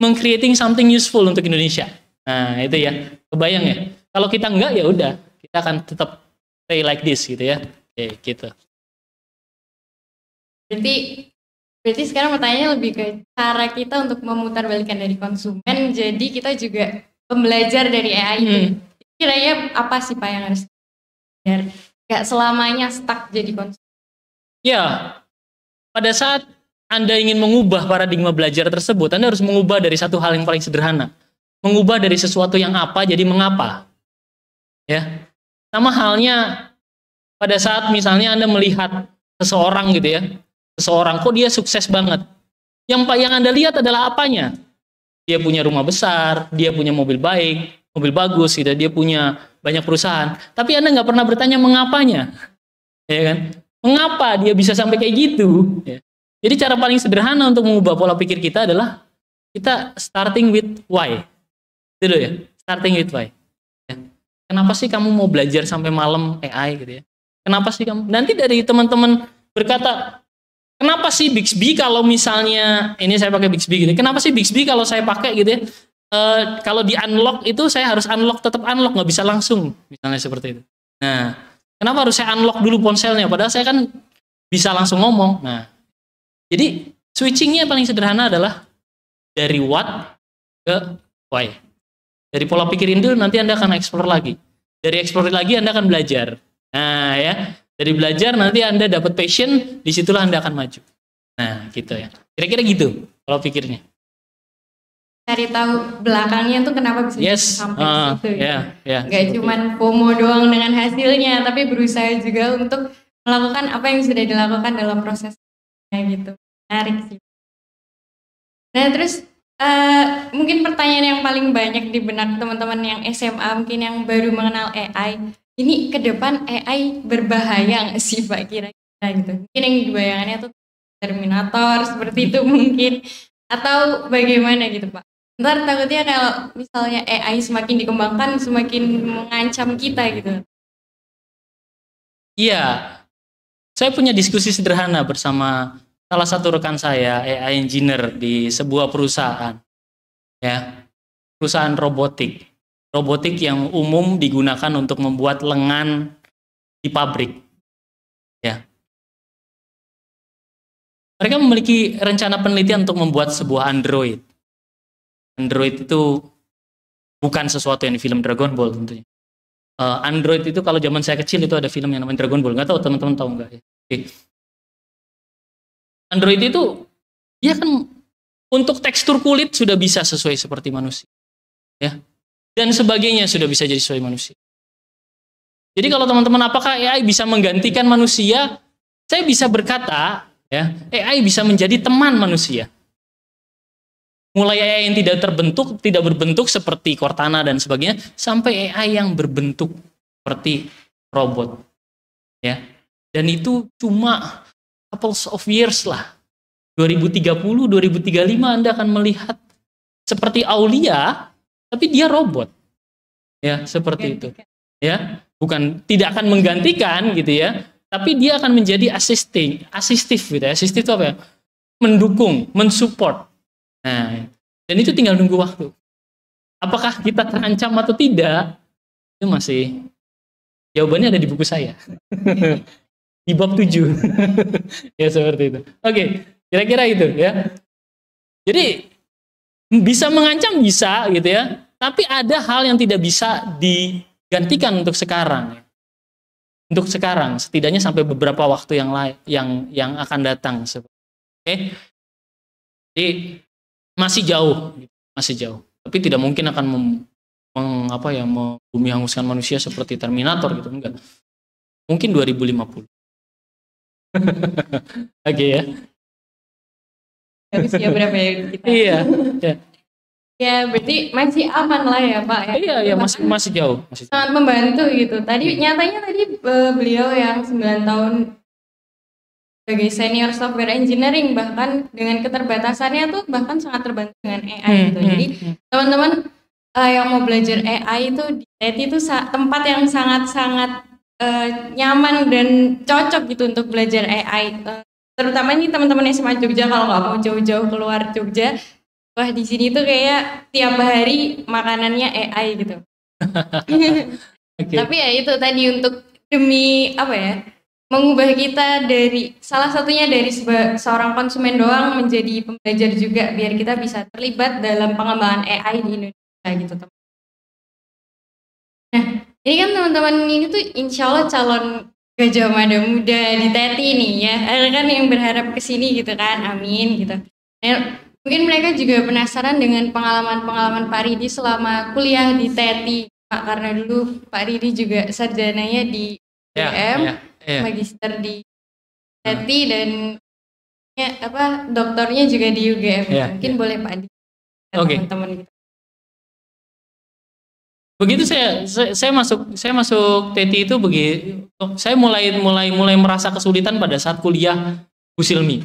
meng-creating something useful untuk Indonesia. Nah, itu ya. Kebayang ya. Kalau kita enggak, ya udah, kita akan tetap stay like this gitu ya. Oke, gitu. Berarti sekarang pertanyaannya lebih ke cara kita untuk memutarbalikkan dari konsumen, jadi kita juga pembelajar dari AI itu. Kiranya apa sih Pak yang harus biar gak selamanya stuck jadi konsumen? Ya, pada saat Anda ingin mengubah paradigma belajar tersebut, Anda harus mengubah dari satu hal yang paling sederhana. Mengubah dari sesuatu yang apa jadi mengapa. Ya. Sama halnya pada saat misalnya Anda melihat seseorang gitu ya. Seseorang kok dia sukses banget. Yang Anda lihat adalah apanya? Dia punya rumah besar, dia punya mobil baik, mobil bagus gitu, dia punya banyak perusahaan. Tapi Anda nggak pernah bertanya mengapanya. Ya kan? Mengapa dia bisa sampai kayak gitu? Ya. Jadi cara paling sederhana untuk mengubah pola pikir kita adalah kita starting with why. Itu ya, starting with why. Ya. Kenapa sih kamu mau belajar sampai malam AI gitu ya? Kenapa sih kamu? Nanti dari teman-teman berkata, kenapa sih Bixby kalau misalnya ini saya pakai Bixby gitu? Kenapa sih Bixby kalau saya pakai gitu ya? Kalau di unlock itu saya harus tetap unlock, nggak bisa langsung, misalnya seperti itu. Nah, kenapa harus saya unlock dulu ponselnya? Padahal saya kan bisa langsung ngomong. Nah, jadi switchingnya paling sederhana adalah dari what ke why. Dari pola pikir itu nanti Anda akan explore lagi. Dari explore lagi Anda akan belajar. Nah ya, dari belajar nanti Anda dapat passion, disitulah Anda akan maju. Nah gitu ya. Kira-kira gitu pola pikirnya. Cari tahu belakangnya tuh kenapa bisa sampai situ. Gak cuman FOMO doang dengan hasilnya, tapi berusaha juga untuk melakukan apa yang sudah dilakukan dalam proses gitu. Menarik sih. Nah terus mungkin pertanyaan yang paling banyak di benak teman-teman yang SMA mungkin yang baru mengenal AI, ini ke depan AI berbahaya nggak sih Pak kira-kira gitu? Mungkin yang dibayangannya tuh Terminator seperti itu mungkin, atau bagaimana gitu Pak? Ntar takutnya kalau misalnya AI semakin dikembangkan semakin mengancam kita gitu. Iya. Saya punya diskusi sederhana bersama salah satu rekan saya, AI engineer di sebuah perusahaan. Ya. Perusahaan robotik. Robotik yang umum digunakan untuk membuat lengan di pabrik. Ya. Mereka memiliki rencana penelitian untuk membuat sebuah Android. Android itu bukan sesuatu yang di film Dragon Ball tentunya. Android itu kalau zaman saya kecil itu ada film yang namanya Dragon Ball. Nggak tahu teman-teman tahu nggak ya? Android itu dia kan untuk tekstur kulit sudah bisa sesuai seperti manusia, ya, dan sebagainya sudah bisa jadi sesuai manusia. Jadi kalau teman-teman apakah AI bisa menggantikan manusia? Saya bisa berkata, ya, AI bisa menjadi teman manusia. Mulai AI yang tidak berbentuk seperti Cortana dan sebagainya, sampai AI yang berbentuk seperti robot, ya. Dan itu cuma couples of years lah. 2030, 2035 Anda akan melihat seperti Aulia, tapi dia robot, ya seperti itu, ya. Bukan tidak akan menggantikan gitu ya, tapi dia akan menjadi asistif gitu ya. Asistif itu apa ya? Mendukung, mensupport. Nah, dan itu tinggal nunggu waktu. Apakah kita terancam atau tidak? Itu masih jawabannya ada di buku saya. Di bab 7. Ya seperti itu. Oke, kira-kira itu ya. Jadi bisa mengancam bisa gitu ya. Tapi ada hal yang tidak bisa digantikan untuk sekarang. Untuk sekarang, setidaknya sampai beberapa waktu yang akan datang. Oke. Jadi masih jauh, tapi tidak mungkin akan membumi hanguskan manusia seperti Terminator gitu, enggak. Mungkin 2050. Oke ya. Usia berapa ya kita? Iya. Ya berarti masih aman lah ya Pak ya. Iya masih jauh. Sangat membantu gitu. Nyatanya tadi beliau yang 9 tahun sebagai senior software engineering, bahkan dengan keterbatasannya tuh bahkan sangat terbantu dengan AI gitu. Jadi teman-teman yang mau belajar AI itu di TET itu tempat yang sangat-sangat nyaman dan cocok gitu untuk belajar AI. Terutama ini teman-teman SMA Jogja, kalau nggak mau jauh-jauh keluar Jogja, wah di sini tuh kayak tiap hari makanannya AI gitu. Oke. Tapi ya itu tadi untuk demi apa ya, mengubah kita dari salah satunya dari seorang konsumen doang menjadi pembelajar juga biar kita bisa terlibat dalam pengembangan AI di Indonesia gitu teman. Nah ini kan teman-teman ini tuh insya Allah calon Gajah Mada muda di TETI nih ya, ada kan yang berharap kesini gitu kan, amin gitu. Nah, mungkin mereka juga penasaran dengan pengalaman-pengalaman Pak Ridi selama kuliah di TETI Pak, karena dulu Pak Ridi juga sarjananya di UGM, magister di TETI dan doktornya juga di UGM. Mungkin boleh Pak Adi teman-teman gitu. Begitu saya masuk TETI itu begitu, saya mulai merasa kesulitan pada saat kuliah Bu Silmi.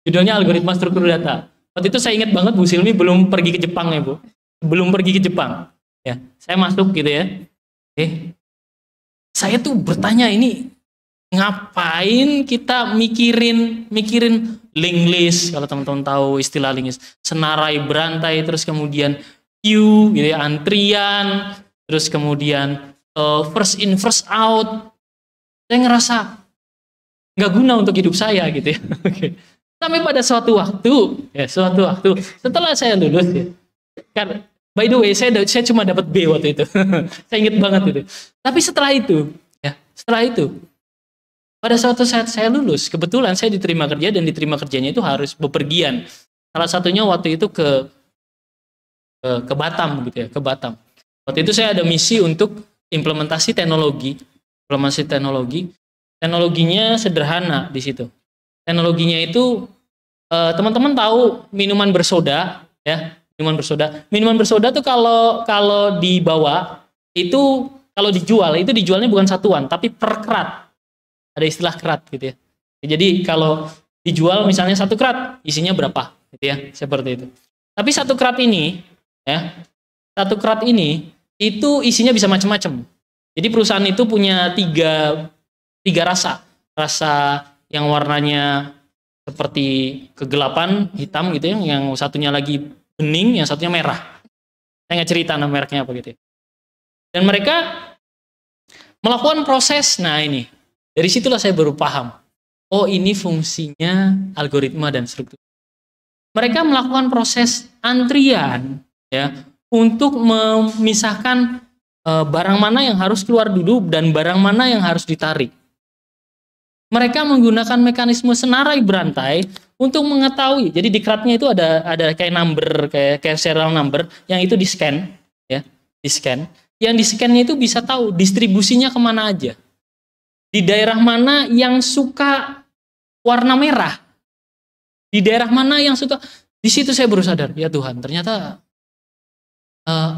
Judulnya algoritma struktur data. Waktu itu saya ingat banget Bu Silmi belum pergi ke Jepang ya Bu, belum pergi ke Jepang. Ya, saya masuk gitu ya. Saya tuh bertanya ini ngapain kita mikirin linked list, kalau teman-teman tahu istilah linked list, senarai berantai, terus kemudian queue gitu ya, antrian, terus kemudian first in first out. Saya ngerasa nggak guna untuk hidup saya gitu ya. Sampai pada suatu waktu setelah saya lulus ya, karena by the way saya cuma dapat B waktu itu. Saya ingat banget itu. Tapi setelah itu pada suatu saat saya lulus, kebetulan saya diterima kerja, dan diterima kerjanya itu harus bepergian. Salah satunya waktu itu ke Batam gitu ya, ke Batam. Waktu itu saya ada misi untuk implementasi teknologi. Teknologinya sederhana di situ. Teknologinya itu teman-teman tahu minuman bersoda ya, Minuman bersoda tuh kalau dibawa itu, kalau dijualnya bukan satuan tapi per kerat. Ada istilah kerat gitu ya. Jadi kalau dijual misalnya 1 kerat isinya berapa gitu ya, seperti itu. Tapi 1 kerat ini ya, 1 kerat ini itu isinya bisa macam-macam. Jadi perusahaan itu punya tiga rasa yang warnanya seperti kegelapan hitam gitu ya, yang satunya lagi bening, yang satunya merah. Saya nggak cerita nama mereknya apa gitu ya. Dan mereka melakukan proses. Nah ini, dari situlah saya baru paham, oh ini fungsinya algoritma dan struktur. Mereka melakukan proses antrian ya, untuk memisahkan barang mana yang harus keluar dulu dan barang mana yang harus ditarik. Mereka menggunakan mekanisme senarai berantai untuk mengetahui. Jadi di keratnya itu ada kayak number, kayak serial number yang itu di scan ya, di scan. Yang di scan-nya itu bisa tahu distribusinya kemana aja. Di daerah mana yang suka warna merah. Di daerah mana yang suka. Di situ saya baru sadar, ya Tuhan, ternyata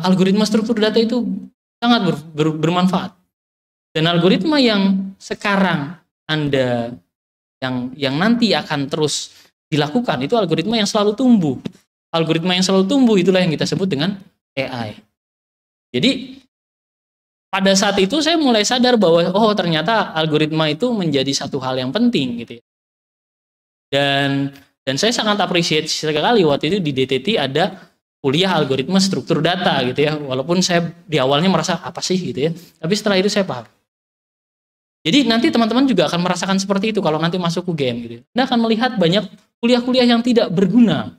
algoritma struktur data itu sangat bermanfaat. Dan algoritma yang sekarang Anda yang nanti akan terus dilakukan itu algoritma yang selalu tumbuh. Algoritma yang selalu tumbuh itulah yang kita sebut dengan AI. Jadi pada saat itu saya mulai sadar bahwa oh ternyata algoritma itu menjadi satu hal yang penting gitu ya. Dan saya sangat appreciate sekali waktu itu di DTT ada kuliah algoritma struktur data gitu ya. Walaupun saya di awalnya merasa apa sih gitu ya. Tapi setelah itu saya paham. Jadi nanti teman-teman juga akan merasakan seperti itu kalau nanti masuk UGM gitu. Anda akan melihat banyak kuliah-kuliah yang tidak berguna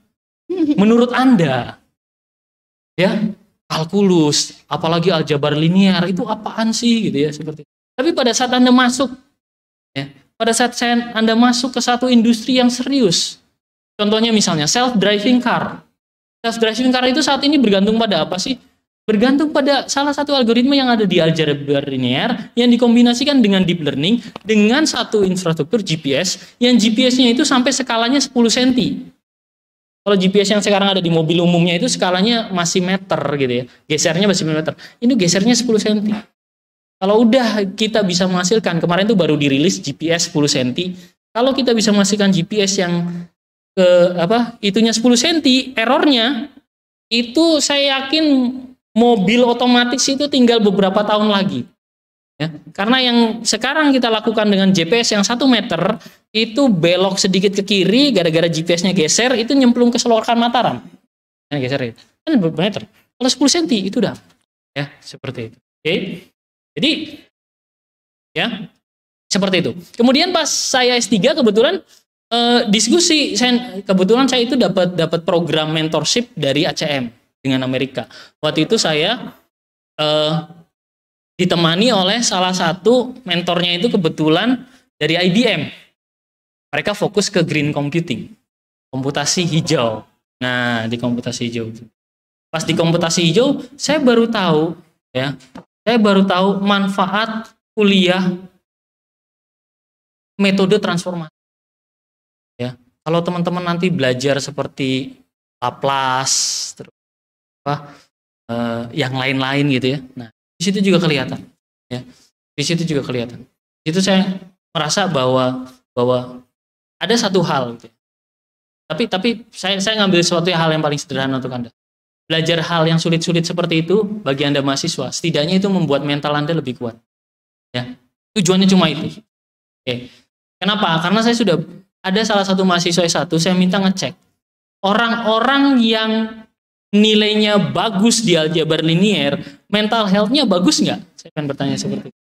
menurut Anda. Ya, kalkulus, apalagi aljabar linear itu apaan sih gitu ya, seperti itu. Tapi pada saat Anda masuk ya, pada saat Anda masuk ke satu industri yang serius. Contohnya misalnya self-driving car. Self-driving car itu saat ini bergantung pada apa sih? Bergantung pada salah satu algoritma yang ada di aljabar linear yang dikombinasikan dengan deep learning dengan satu infrastruktur GPS yang GPS-nya itu sampai skalanya 10 cm. Kalau GPS yang sekarang ada di mobil umumnya itu skalanya masih meter gitu ya. Gesernya masih meter. Ini gesernya 10 cm. Kalau udah kita bisa menghasilkan, kemarin tuh baru dirilis GPS 10 cm. Kalau kita bisa menghasilkan GPS yang itunya 10 cm, errornya itu saya yakin mobil otomatis itu tinggal beberapa tahun lagi. Ya, karena yang sekarang kita lakukan dengan GPS yang 1 meter itu belok sedikit ke kiri gara-gara GPS-nya geser itu nyemplung ke selokan Mataram. Kan geser itu. Kan berapa meter? Kalau 10 cm itu udah. Ya, seperti itu. Oke. Jadi ya, seperti itu. Kemudian pas saya S3 kebetulan diskusi kebetulan saya itu dapat program mentorship dari ACM dengan Amerika. Waktu itu saya ditemani oleh salah satu mentornya itu kebetulan dari IBM. Mereka fokus ke green computing, komputasi hijau. Nah, di komputasi hijau. Pas di komputasi hijau, saya baru tahu manfaat kuliah metode transformasi. Ya, kalau teman-teman nanti belajar seperti Laplace, terus yang lain-lain gitu ya. Nah, di situ juga kelihatan, ya. Di situ juga kelihatan. Itu saya merasa bahwa ada satu hal, gitu. Tapi saya ngambil suatu hal yang paling sederhana untuk Anda. Belajar hal yang sulit-sulit seperti itu bagi Anda mahasiswa, setidaknya itu membuat mental Anda lebih kuat. Ya, tujuannya cuma itu. Oke. Kenapa? Karena saya sudah ada salah satu mahasiswa S1, saya minta ngecek orang-orang yang nilainya bagus di aljabar linier, mental health-nya bagus nggak? Saya akan bertanya seperti itu.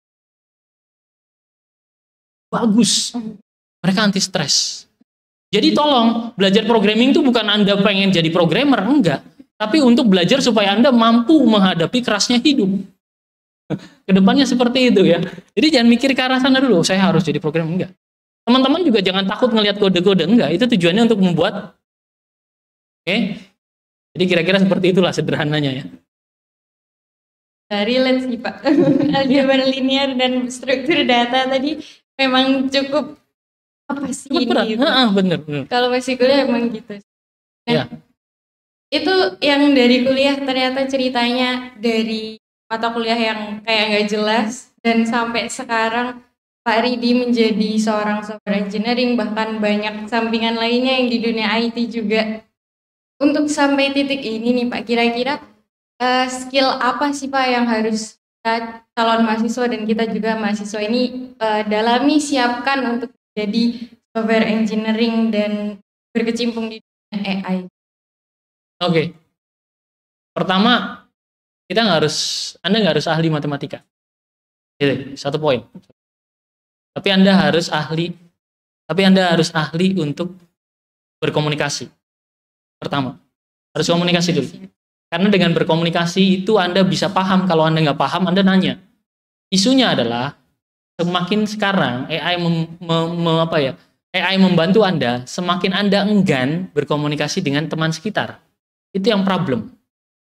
Bagus. Mereka anti stres. Jadi tolong, belajar programming itu bukan Anda pengen jadi programmer, enggak. Tapi untuk belajar supaya Anda mampu menghadapi kerasnya hidup. Kedepannya seperti itu ya. Jadi jangan mikir ke arah sana dulu, saya harus jadi programmer, enggak. Teman-teman juga jangan takut ngelihat kode-kode, enggak. Itu tujuannya untuk membuat. Oke. Jadi kira-kira seperti itulah sederhananya ya. Relate sih Pak. Aljabar linear dan struktur data tadi memang cukup apa sih ini gitu. Bener. Kalau masih kuliah emang gitu. Nah, ya. Itu yang dari kuliah ternyata ceritanya dari mata kuliah yang kayak nggak jelas dan sampai sekarang Pak Ridi menjadi seorang software engineering, bahkan banyak sampingan lainnya yang di dunia IT juga. Untuk sampai titik ini nih Pak, kira-kira skill apa sih Pak yang harus kita calon mahasiswa dan kita juga mahasiswa ini dalami, siapkan untuk jadi software engineering dan berkecimpung di dunia AI? Oke. Pertama, Anda nggak harus ahli matematika. Gitu, satu poin. Tapi Anda harus ahli untuk berkomunikasi. Pertama, harus komunikasi dulu. Karena dengan berkomunikasi itu Anda bisa paham. Kalau Anda nggak paham, Anda nanya. Isunya adalah semakin sekarang AI AI membantu Anda, semakin Anda enggan berkomunikasi dengan teman sekitar. Itu yang problem.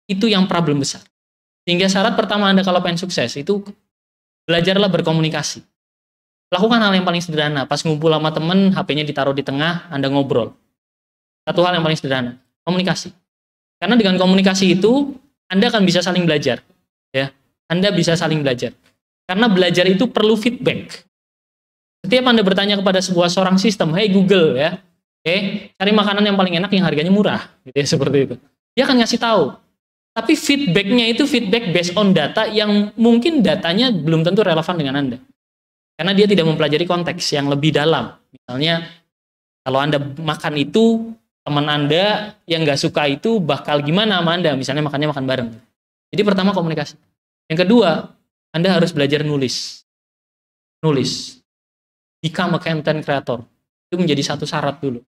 Itu yang problem besar. Sehingga syarat pertama Anda kalau pengen sukses itu belajarlah berkomunikasi. Lakukan hal yang paling sederhana. Pas ngumpul sama temen, HP-nya ditaruh di tengah, Anda ngobrol. Satu hal yang paling sederhana, komunikasi. Karena dengan komunikasi itu, Anda akan bisa saling belajar. Ya, Anda bisa saling belajar. Karena belajar itu perlu feedback. Setiap Anda bertanya kepada seorang sistem, hey Google ya, cari makanan yang paling enak yang harganya murah, gitu ya, seperti itu. Dia akan ngasih tahu. Tapi feedbacknya itu feedback based on data yang mungkin datanya belum tentu relevan dengan Anda. Karena dia tidak mempelajari konteks yang lebih dalam. Misalnya, kalau Anda makan itu, teman Anda yang nggak suka itu bakal gimana sama Anda, misalnya makannya makan bareng. Jadi pertama komunikasi. Yang kedua, Anda harus belajar nulis. Become a content creator. Itu menjadi satu syarat dulu.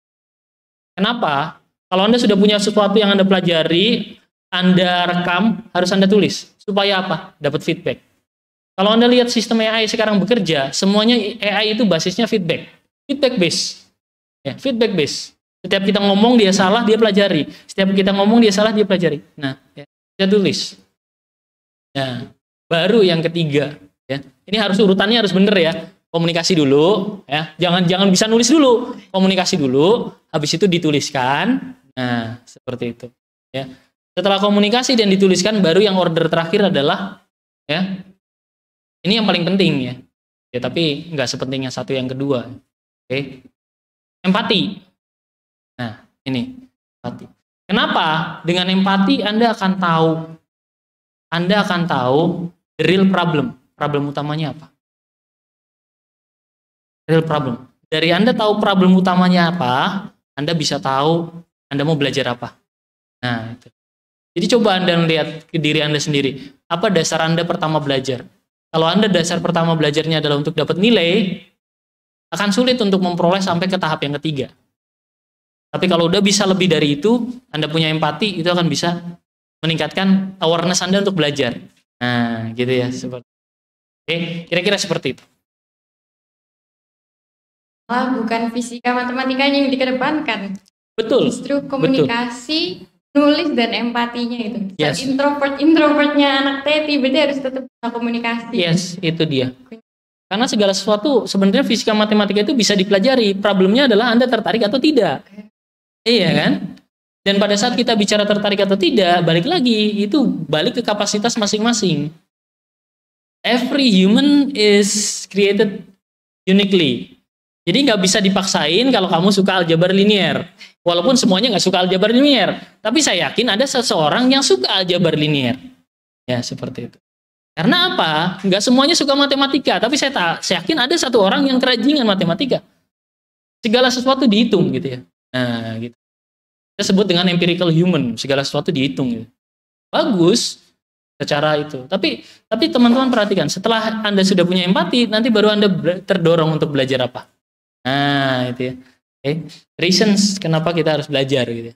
Kenapa? Kalau Anda sudah punya sesuatu yang Anda pelajari, Anda rekam, harus Anda tulis. Supaya apa? Dapat feedback. Kalau Anda lihat sistem AI sekarang bekerja, semuanya AI itu basisnya feedback. Feedback base. Ya, feedback base. Setiap kita ngomong dia salah, dia pelajari. Setiap kita ngomong dia salah, dia pelajari. Nah, ya, kita tulis. Nah, baru yang ketiga, ya. Ini harus urutannya harus bener ya. Komunikasi dulu, ya. Jangan bisa nulis dulu. Komunikasi dulu, habis itu dituliskan. Nah, seperti itu, ya. Setelah komunikasi dan dituliskan, baru yang order terakhir adalah, ya. Ini yang paling penting ya. Ya, tapi nggak sepenting yang satu yang kedua. Oke. Empati. Nah, ini empati. Kenapa? Dengan empati Anda akan tahu the real problem. Problem utamanya apa? Real problem. Dari Anda tahu problem utamanya apa, Anda bisa tahu Anda mau belajar apa. Nah, itu. Jadi coba Anda lihat ke diri Anda sendiri. Apa dasar Anda pertama belajar? Kalau Anda dasar pertama belajarnya adalah untuk dapat nilai, akan sulit untuk memperoleh sampai ke tahap yang ketiga. Tapi kalau udah bisa lebih dari itu, Anda punya empati, itu akan bisa meningkatkan awareness Anda untuk belajar. Nah, gitu ya. Oke, kira-kira seperti itu. Bukan fisika matematikanya yang dikedepankan. Betul. Justru komunikasi, nulis dan empatinya itu. Yes. Introvertnya anak Teti berarti harus tetap bisa komunikasi. Yes, itu dia. Karena segala sesuatu sebenarnya fisika matematika itu bisa dipelajari. Problemnya adalah Anda tertarik atau tidak. Iya kan? Dan pada saat kita bicara tertarik atau tidak, balik lagi, itu balik ke kapasitas masing-masing. Every human is created uniquely. Jadi nggak bisa dipaksain kalau kamu suka aljabar linier. Walaupun semuanya nggak suka aljabar linier. Tapi saya yakin ada seseorang yang suka aljabar linier. Ya, seperti itu. Karena apa? Nggak semuanya suka matematika. Tapi saya yakin ada satu orang yang kerajingan matematika. Segala sesuatu dihitung gitu ya. Nah, gitu. Kita sebut dengan empirical human. Segala sesuatu dihitung gitu. Bagus secara itu. Tapi teman-teman perhatikan, setelah Anda sudah punya empati, nanti baru Anda terdorong untuk belajar apa. Nah, itu ya. Oke. Reasons kenapa kita harus belajar gitu.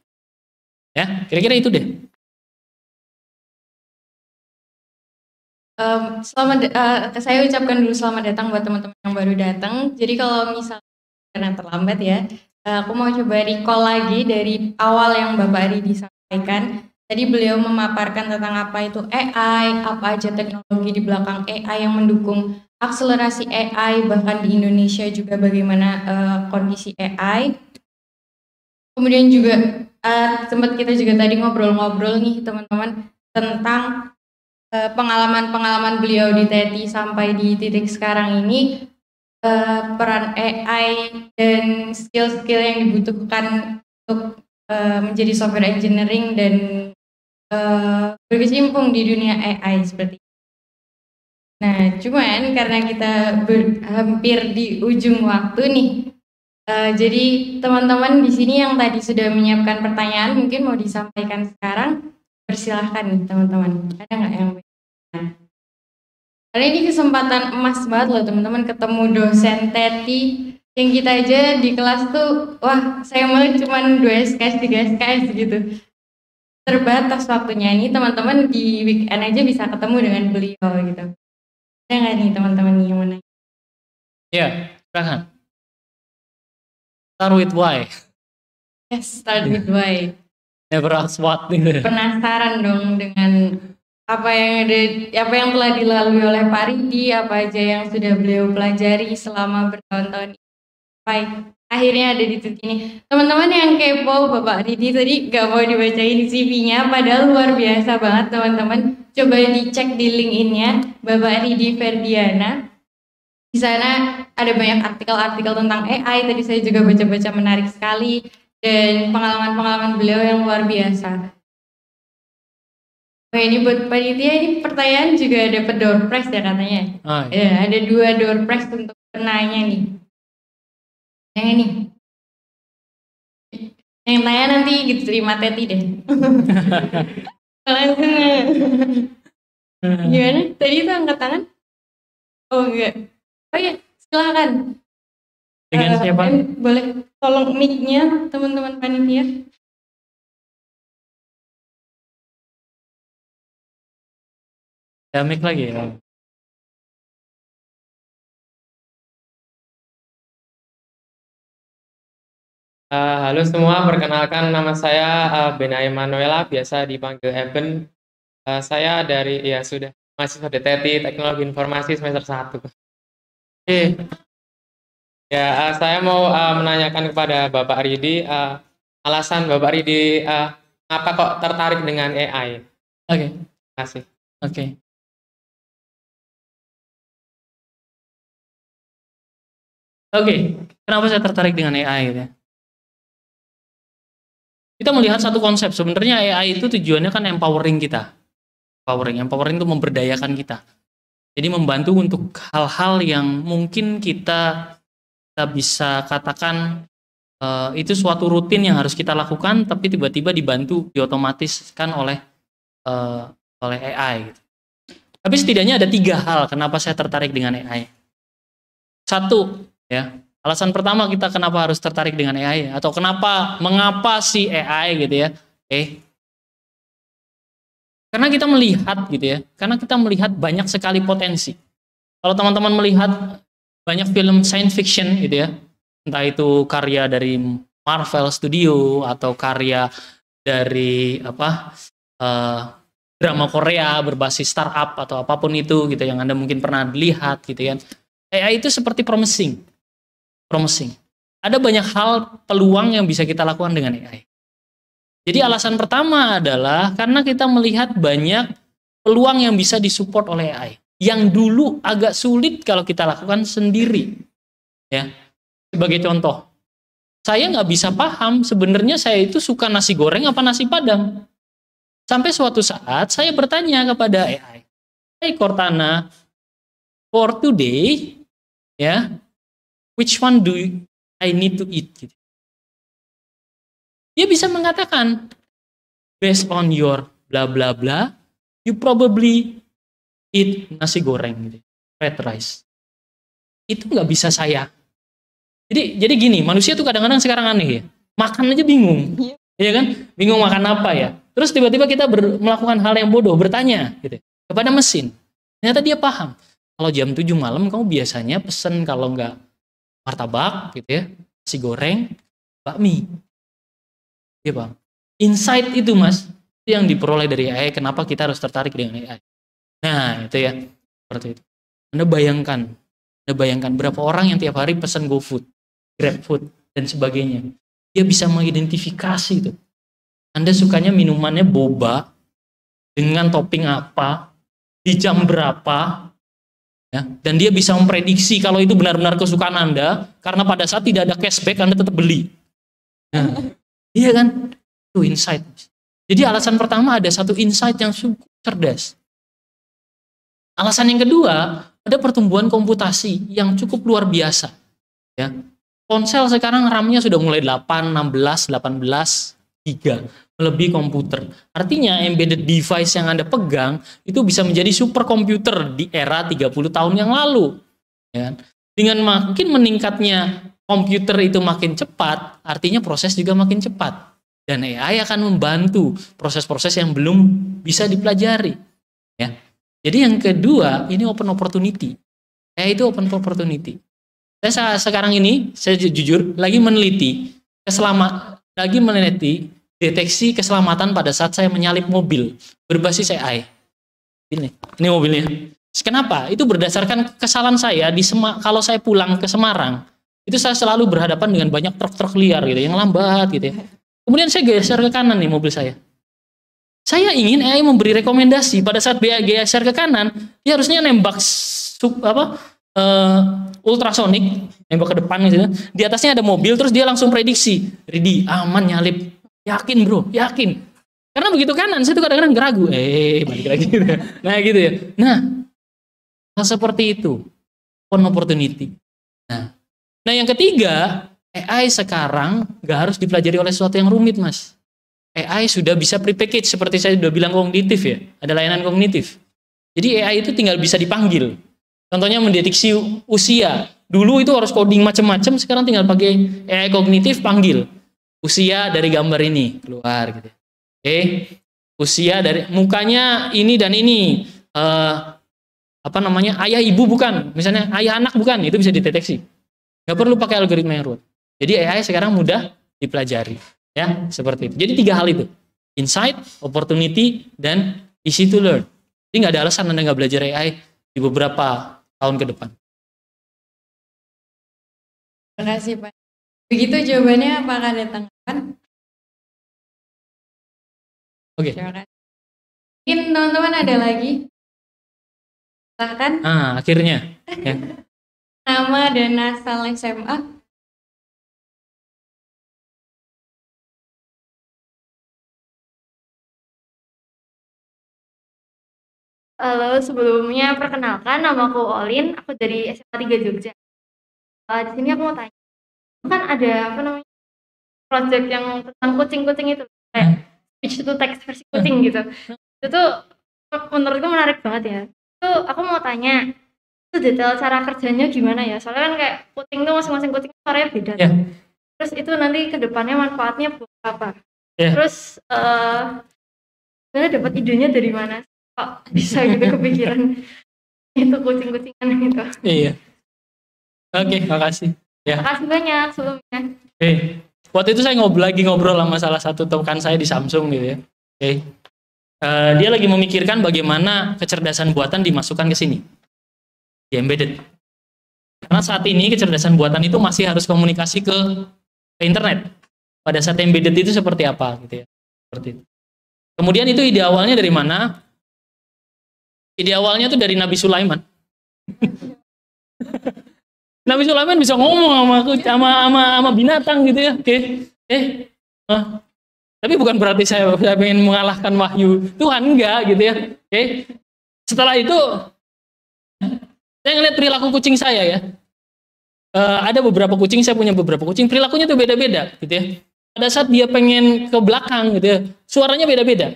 Ya, kira-kira itu deh. Saya ucapkan dulu selamat datang buat teman-teman yang baru datang. Jadi kalau misalnya karena terlambat ya, aku mau coba recall lagi dari awal yang Bapak Ari disampaikan. Tadi beliau memaparkan tentang apa itu AI, apa aja teknologi di belakang AI yang mendukung akselerasi AI, bahkan di Indonesia juga bagaimana kondisi AI. Kemudian juga sempat kita juga tadi ngobrol-ngobrol nih teman-teman tentang pengalaman-pengalaman beliau di TETI sampai di titik sekarang ini, peran AI dan skill-skill yang dibutuhkan untuk menjadi software engineering dan berkecimpung di dunia AI seperti itu. Nah, cuman karena kita hampir di ujung waktu nih, jadi teman-teman di sini yang tadi sudah menyiapkan pertanyaan mungkin mau disampaikan sekarang, persilahkan nih teman-teman. Ada nggak yang karena ini kesempatan emas banget loh teman-teman ketemu dosen TETI yang kita aja di kelas tuh, wah saya malah cuma 2 SKS, 3 SKS gitu. Terbatas waktunya, ini teman-teman di weekend aja bisa ketemu dengan beliau gitu. Ada nggak nih teman-teman yang mau nanya? Ya, silahkan. Start with why. Yes, start with why. Never ask what. Penasaran dong dengan apa yang telah dilalui oleh Pak Ridi, apa aja yang sudah beliau pelajari selama bertahun-tahun ini. Akhirnya ada di titik ini. Teman-teman yang kepo Bapak Ridi tadi gak mau dibacain CV-nya, padahal luar biasa banget teman-teman. Coba dicek di LinkedIn-nya Bapak Ridi Ferdiana. Di sana ada banyak artikel-artikel tentang AI. Tadi saya juga baca-baca, menarik sekali, dan pengalaman-pengalaman beliau yang luar biasa. Nah, ini buat panitia, ini pertanyaan juga dapat door prize ya katanya. Oh, iya. Ya, ada 2 door prize untuk penanya nih. Yang ini. Yang tanya nanti gitu terima Teti deh. Langsung. Gimana? Tadi itu angkat tangan? Oh enggak. Oh iya, silakan. Dengan siapa? Boleh tolong mic-nya teman-teman panitia. Ya, mic lagi ya. Halo semua, perkenalkan nama saya Bena Emanuela, biasa dipanggil Eben. Saya dari sudah mahasiswa DTT Teknologi Informasi semester 1. Ya, saya mau menanyakan kepada Bapak Ridi, alasan Bapak Ridi apa kok tertarik dengan AI? Oke. Terima kasih. Oke. Oke, kenapa saya tertarik dengan AI gitu ya? Kita melihat satu konsep, sebenarnya AI itu tujuannya kan empowering kita. Empowering itu memberdayakan kita. Jadi membantu untuk hal-hal yang mungkin kita kita bisa katakan itu suatu rutin yang harus kita lakukan, tapi tiba-tiba dibantu, diotomatiskan oleh AI gitu. Tapi setidaknya ada 3 hal kenapa saya tertarik dengan AI. Satu, ya, alasan pertama kita kenapa harus tertarik dengan AI atau mengapa si AI gitu ya. Karena kita melihat gitu ya, karena kita melihat banyak sekali potensi. Kalau teman-teman melihat banyak film science fiction gitu ya, entah itu karya dari Marvel Studio atau karya dari drama Korea berbasis startup atau apapun itu gitu yang Anda mungkin pernah lihat gitu kan. AI itu seperti promising. Ada banyak hal peluang yang bisa kita lakukan dengan AI. Jadi alasan pertama adalah karena kita melihat banyak peluang yang bisa disupport oleh AI. Yang dulu agak sulit kalau kita lakukan sendiri. Ya. Sebagai contoh, saya nggak bisa paham sebenarnya saya itu suka nasi goreng apa nasi padang. Sampai suatu saat saya bertanya kepada AI, "Hey Cortana, for today, ya, which one do I need to eat?" Gitu. Dia bisa mengatakan, based on your bla bla bla, you probably eat nasi goreng, gitu, fried rice. Itu nggak bisa saya. Jadi gini, manusia tuh kadang-kadang sekarang aneh ya, makan aja bingung, ya kan? Bingung makan apa ya? Terus tiba-tiba kita melakukan hal yang bodoh, bertanya gitu kepada mesin. Ternyata dia paham. Kalau jam 7 malam kamu biasanya pesen kalau nggak martabak gitu ya, nasi goreng, bakmi. Iya Bang. Insight itu Mas, itu yang diperoleh dari AI, kenapa kita harus tertarik dengan AI. Nah, itu ya. Seperti itu. Anda bayangkan berapa orang yang tiap hari pesan GoFood, GrabFood dan sebagainya. Dia bisa mengidentifikasi itu. Anda sukanya minumannya boba dengan topping apa, di jam berapa, ya, dan dia bisa memprediksi kalau itu benar-benar kesukaan Anda, karena pada saat tidak ada cashback Anda tetap beli. Nah, iya kan? Itu insight. Jadi alasan pertama ada satu insight yang cukup cerdas. Alasan yang kedua, ada pertumbuhan komputasi yang cukup luar biasa. Ya. Ponsel sekarang RAM-nya sudah mulai 8, 16, 18 giga, melebihi komputer. Artinya embedded device yang Anda pegang itu bisa menjadi superkomputer di era 30 tahun yang lalu. Ya. Dengan makin meningkatnya komputer itu makin cepat, artinya proses juga makin cepat. Dan AI akan membantu proses-proses yang belum bisa dipelajari. Ya. Jadi yang kedua, ini open opportunity. AI itu open opportunity. Saya sekarang ini, saya jujur, lagi meneliti deteksi keselamatan pada saat saya menyalip mobil berbasis AI. Ini mobilnya. Kenapa? Itu berdasarkan kesalahan saya kalau saya pulang ke Semarang, itu saya selalu berhadapan dengan banyak truk-truk liar gitu, yang lambat gitu ya. Kemudian saya geser ke kanan nih mobil saya. Saya ingin AI memberi rekomendasi pada saat dia geser ke kanan, dia harusnya nembak ultrasonik, nembak ke depan gitu. Di atasnya ada mobil, terus dia langsung prediksi, ready, aman, nyalip. Yakin bro, yakin. Karena begitu kanan, saya tuh kadang-kadang ragu. Balik lagi gitu. Nah gitu ya. Nah, hal seperti itu, open opportunity. Nah yang ketiga, AI sekarang nggak harus dipelajari oleh sesuatu yang rumit, Mas. AI sudah bisa prepackage, seperti saya sudah bilang kognitif ya. Ada layanan kognitif. Jadi AI itu tinggal bisa dipanggil. Contohnya mendeteksi usia. Dulu itu harus coding macam-macam, sekarang tinggal pakai AI kognitif, panggil. Usia dari gambar ini, keluar gitu. Usia dari mukanya ini dan ini. Ayah ibu bukan. Misalnya ayah anak bukan, itu bisa dideteksi. Nggak perlu pakai algoritma yang rumit. Jadi AI sekarang mudah dipelajari. Ya, seperti itu. Jadi 3 hal itu. Insight, opportunity, dan easy to learn. Jadi nggak ada alasan Anda nggak belajar AI di beberapa tahun ke depan. Terima kasih Pak. Begitu jawabannya, apakah ada tanggapan? Oke. Terima kasih. Mungkin teman-teman ada lagi? Silahkan. Akhirnya. Ya. Nama dan asal SMA. Halo, sebelumnya perkenalkan, namaku Olin, aku dari SMA 3 Jogja. di sini aku mau tanya, kan ada apa namanya project yang tentang kucing-kucing itu kayak speech to text versi kucing gitu. Itu tuh menurutku menarik banget ya. Itu aku mau tanya, itu detail cara kerjanya gimana ya? Soalnya kan kayak kucing tuh masing-masing kucing suaranya beda. Ya. Terus itu nanti kedepannya manfaatnya buat apa? Ya. Terus sebenarnya dapat idenya dari mana? Kok bisa gitu kepikiran itu kucing-kucingan gitu. Iya. Oke, makasih. Ya. Makasih banyak sebelumnya. Waktu itu saya ngobrol sama salah satu rekan saya di Samsung gitu ya. Dia lagi memikirkan bagaimana kecerdasan buatan dimasukkan ke sini. Di embedded. Karena saat ini kecerdasan buatan itu masih harus komunikasi ke internet. Pada saat embedded itu seperti apa gitu ya. Seperti itu. Kemudian itu ide awalnya dari mana? Ide awalnya itu dari Nabi Sulaiman. Nabi Sulaiman bisa ngomong sama binatang gitu ya. Tapi bukan berarti saya ingin mengalahkan wahyu Tuhan, enggak gitu ya. Setelah itu saya ngeliat perilaku kucing saya ya. Ada beberapa kucing, saya punya beberapa kucing, perilakunya tuh beda-beda gitu ya. Pada saat dia pengen ke belakang gitu ya, suaranya beda-beda.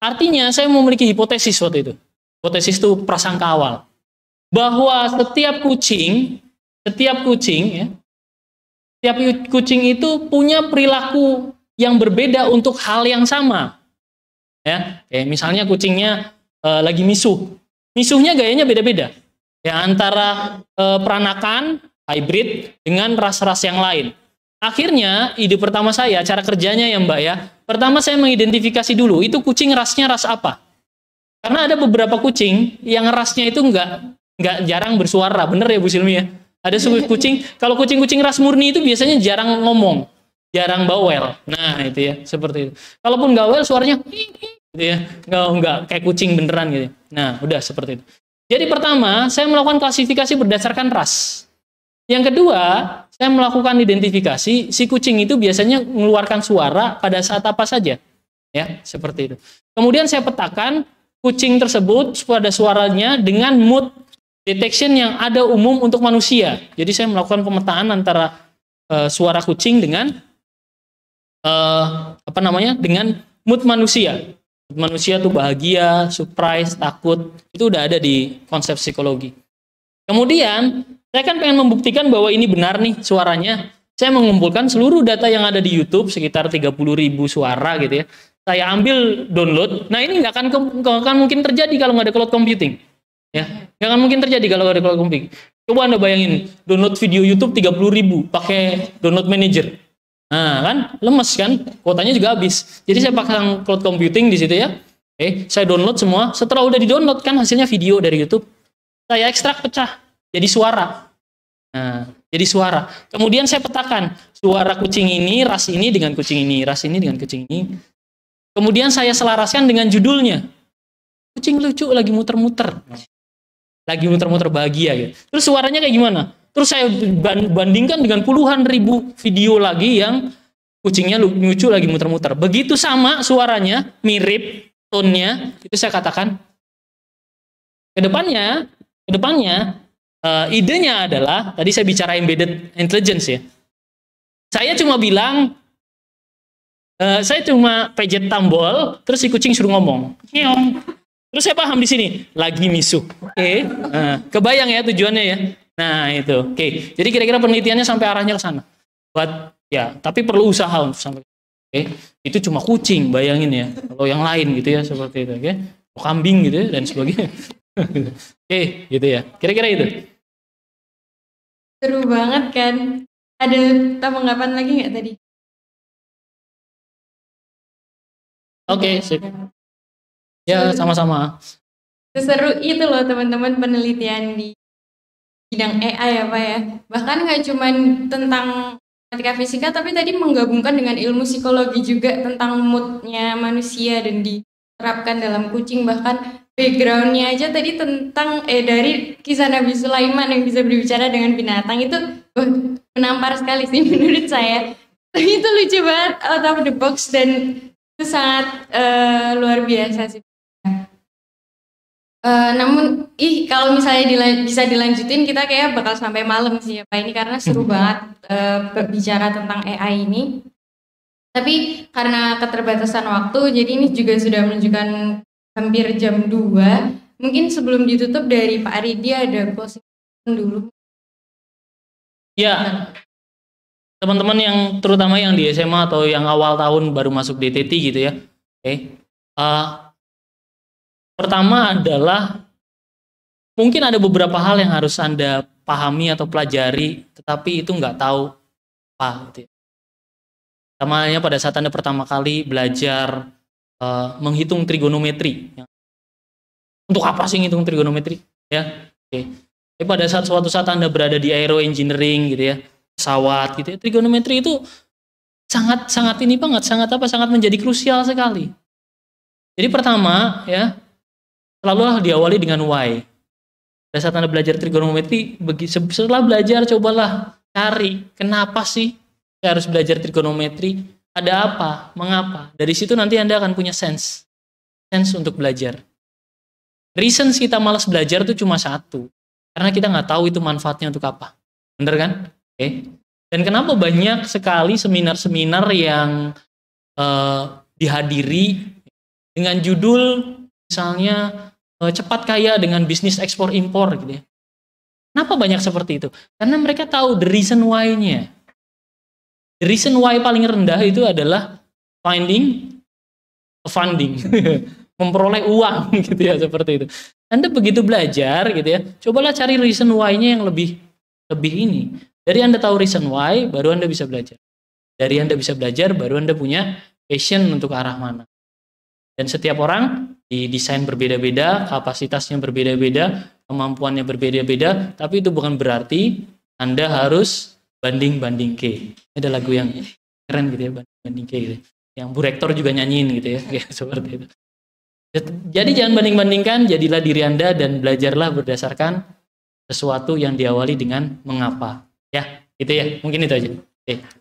Artinya saya memiliki hipotesis waktu itu. Hipotesis itu prasangka awal. Bahwa setiap kucing itu punya perilaku yang berbeda untuk hal yang sama. Ya, misalnya kucingnya lagi misuhnya gayanya beda-beda. Ya, antara peranakan, hybrid dengan ras-ras yang lain. Akhirnya ide pertama saya, cara kerjanya ya Mbak ya. Pertama saya mengidentifikasi dulu, itu kucing rasnya ras apa. Karena ada beberapa kucing yang rasnya itu nggak jarang bersuara, bener ya Bu Silmi ya. Ada kucing, kalau kucing-kucing ras murni itu biasanya jarang ngomong, jarang bawel. Nah itu ya, seperti itu. Kalaupun bawel suaranya gitu ya, nggak kayak kucing beneran gitu. Nah udah seperti itu. Jadi pertama, saya melakukan klasifikasi berdasarkan ras. Yang kedua, saya melakukan identifikasi, si kucing itu biasanya mengeluarkan suara pada saat apa saja. Ya, seperti itu. Kemudian saya petakan kucing tersebut pada suaranya dengan mood detection yang ada umum untuk manusia. Jadi saya melakukan pemetaan antara suara kucing dengan dengan mood manusia. Manusia tuh bahagia, surprise, takut, itu udah ada di konsep psikologi. Kemudian saya kan pengen membuktikan bahwa ini benar nih suaranya. Saya mengumpulkan seluruh data yang ada di YouTube sekitar 30.000 suara gitu ya. Saya ambil download. Nah ini nggak akan mungkin terjadi kalau nggak ada cloud computing. Ya, nggak akan mungkin terjadi kalau nggak ada cloud computing. Coba Anda bayangin, download video YouTube 30.000 pakai download manager. Nah kan, lemes kan, kuotanya juga habis. Jadi saya pasang cloud computing di situ ya. Saya download semua. Setelah udah di-download kan hasilnya video dari YouTube. Saya ekstrak pecah jadi suara. Nah, jadi suara. Kemudian saya petakan suara kucing ini, ras ini dengan kucing ini, ras ini dengan kucing ini. Kemudian saya selaraskan dengan judulnya. Kucing lucu lagi muter-muter. Lagi muter-muter bahagia gitu. Terus suaranya kayak gimana? Terus saya bandingkan dengan puluhan ribu video lagi yang kucingnya lucu lagi muter-muter. Begitu sama suaranya, mirip tone-nya, itu saya katakan kedepannya idenya adalah, tadi saya bicara embedded intelligence ya. Saya cuma bilang, saya cuma pencet tombol, terus si kucing suruh ngomong. Terus saya paham di sini, lagi misuh. Nah, kebayang ya tujuannya ya. Nah itu, Jadi kira-kira penelitiannya sampai arahnya ke sana. Tapi perlu usaha untuk sampai. Itu cuma kucing, bayangin ya. Kalau yang lain gitu ya seperti itu, kambing gitu ya, dan sebagainya. Gitu ya. Kira-kira itu. Seru banget kan. Ada tanggapan lagi nggak tadi? Sip. Ya, sama-sama. Seru itu loh teman-teman penelitian di bidang AI ya Pak ya. Bahkan nggak cuma tentang matematika fisika, tapi tadi menggabungkan dengan ilmu psikologi juga tentang moodnya manusia dan diterapkan dalam kucing. Bahkan backgroundnya aja tadi tentang dari kisah Nabi Sulaiman yang bisa berbicara dengan binatang itu menampar sekali sih menurut saya. Tapi itu lucu banget, out of the box, dan itu sangat luar biasa sih. Namun kalau misalnya bisa dilanjutin kita kayak bakal sampai malam sih ya Pak ini karena seru banget berbicara tentang AI ini. Tapi karena keterbatasan waktu jadi ini juga sudah menunjukkan hampir jam 2. Mungkin sebelum ditutup dari Pak Aridi ada closing dulu. Ya, teman-teman yang terutama yang di SMA atau yang awal tahun baru masuk DTT gitu ya. Oke. Pertama adalah mungkin ada beberapa hal yang harus Anda pahami atau pelajari, tetapi itu nggak tahu apa. Gitu ya. Namanya pada saat Anda pertama kali belajar menghitung trigonometri. Untuk apa sih ngitung trigonometri? Ya, oke. Tapi pada suatu saat Anda berada di aero engineering gitu ya, pesawat gitu ya, trigonometri itu sangat ini banget, sangat menjadi krusial sekali. Jadi pertama ya, selalu diawali dengan why. Pada saat Anda belajar trigonometri, setelah belajar cobalah cari kenapa sih saya harus belajar trigonometri, ada apa, mengapa. Dari situ nanti Anda akan punya sense untuk belajar. Reasons kita malas belajar itu cuma satu, karena kita nggak tahu itu manfaatnya untuk apa. Bener kan? Oke. Dan kenapa banyak sekali seminar-seminar yang dihadiri dengan judul misalnya cepat kaya dengan bisnis ekspor impor gitu ya. Kenapa banyak seperti itu? Karena mereka tahu the reason why-nya. The reason why paling rendah itu adalah funding, memperoleh uang gitu ya, seperti itu. Anda begitu belajar gitu ya, cobalah cari reason why-nya yang lebih ini. Dari Anda tahu reason why, baru Anda bisa belajar. Dari Anda bisa belajar, baru Anda punya passion untuk arah mana. Dan setiap orang didesain berbeda-beda, kapasitasnya berbeda-beda, kemampuannya berbeda-beda, tapi itu bukan berarti Anda harus banding ke. Ada lagu yang keren gitu ya, banding ke gitu. Yang Bu Rektor juga nyanyiin gitu ya, kayak seperti itu. Jadi jangan banding-bandingkan, jadilah diri Anda dan belajarlah berdasarkan sesuatu yang diawali dengan mengapa. Ya, gitu ya. Mungkin itu aja. Oke.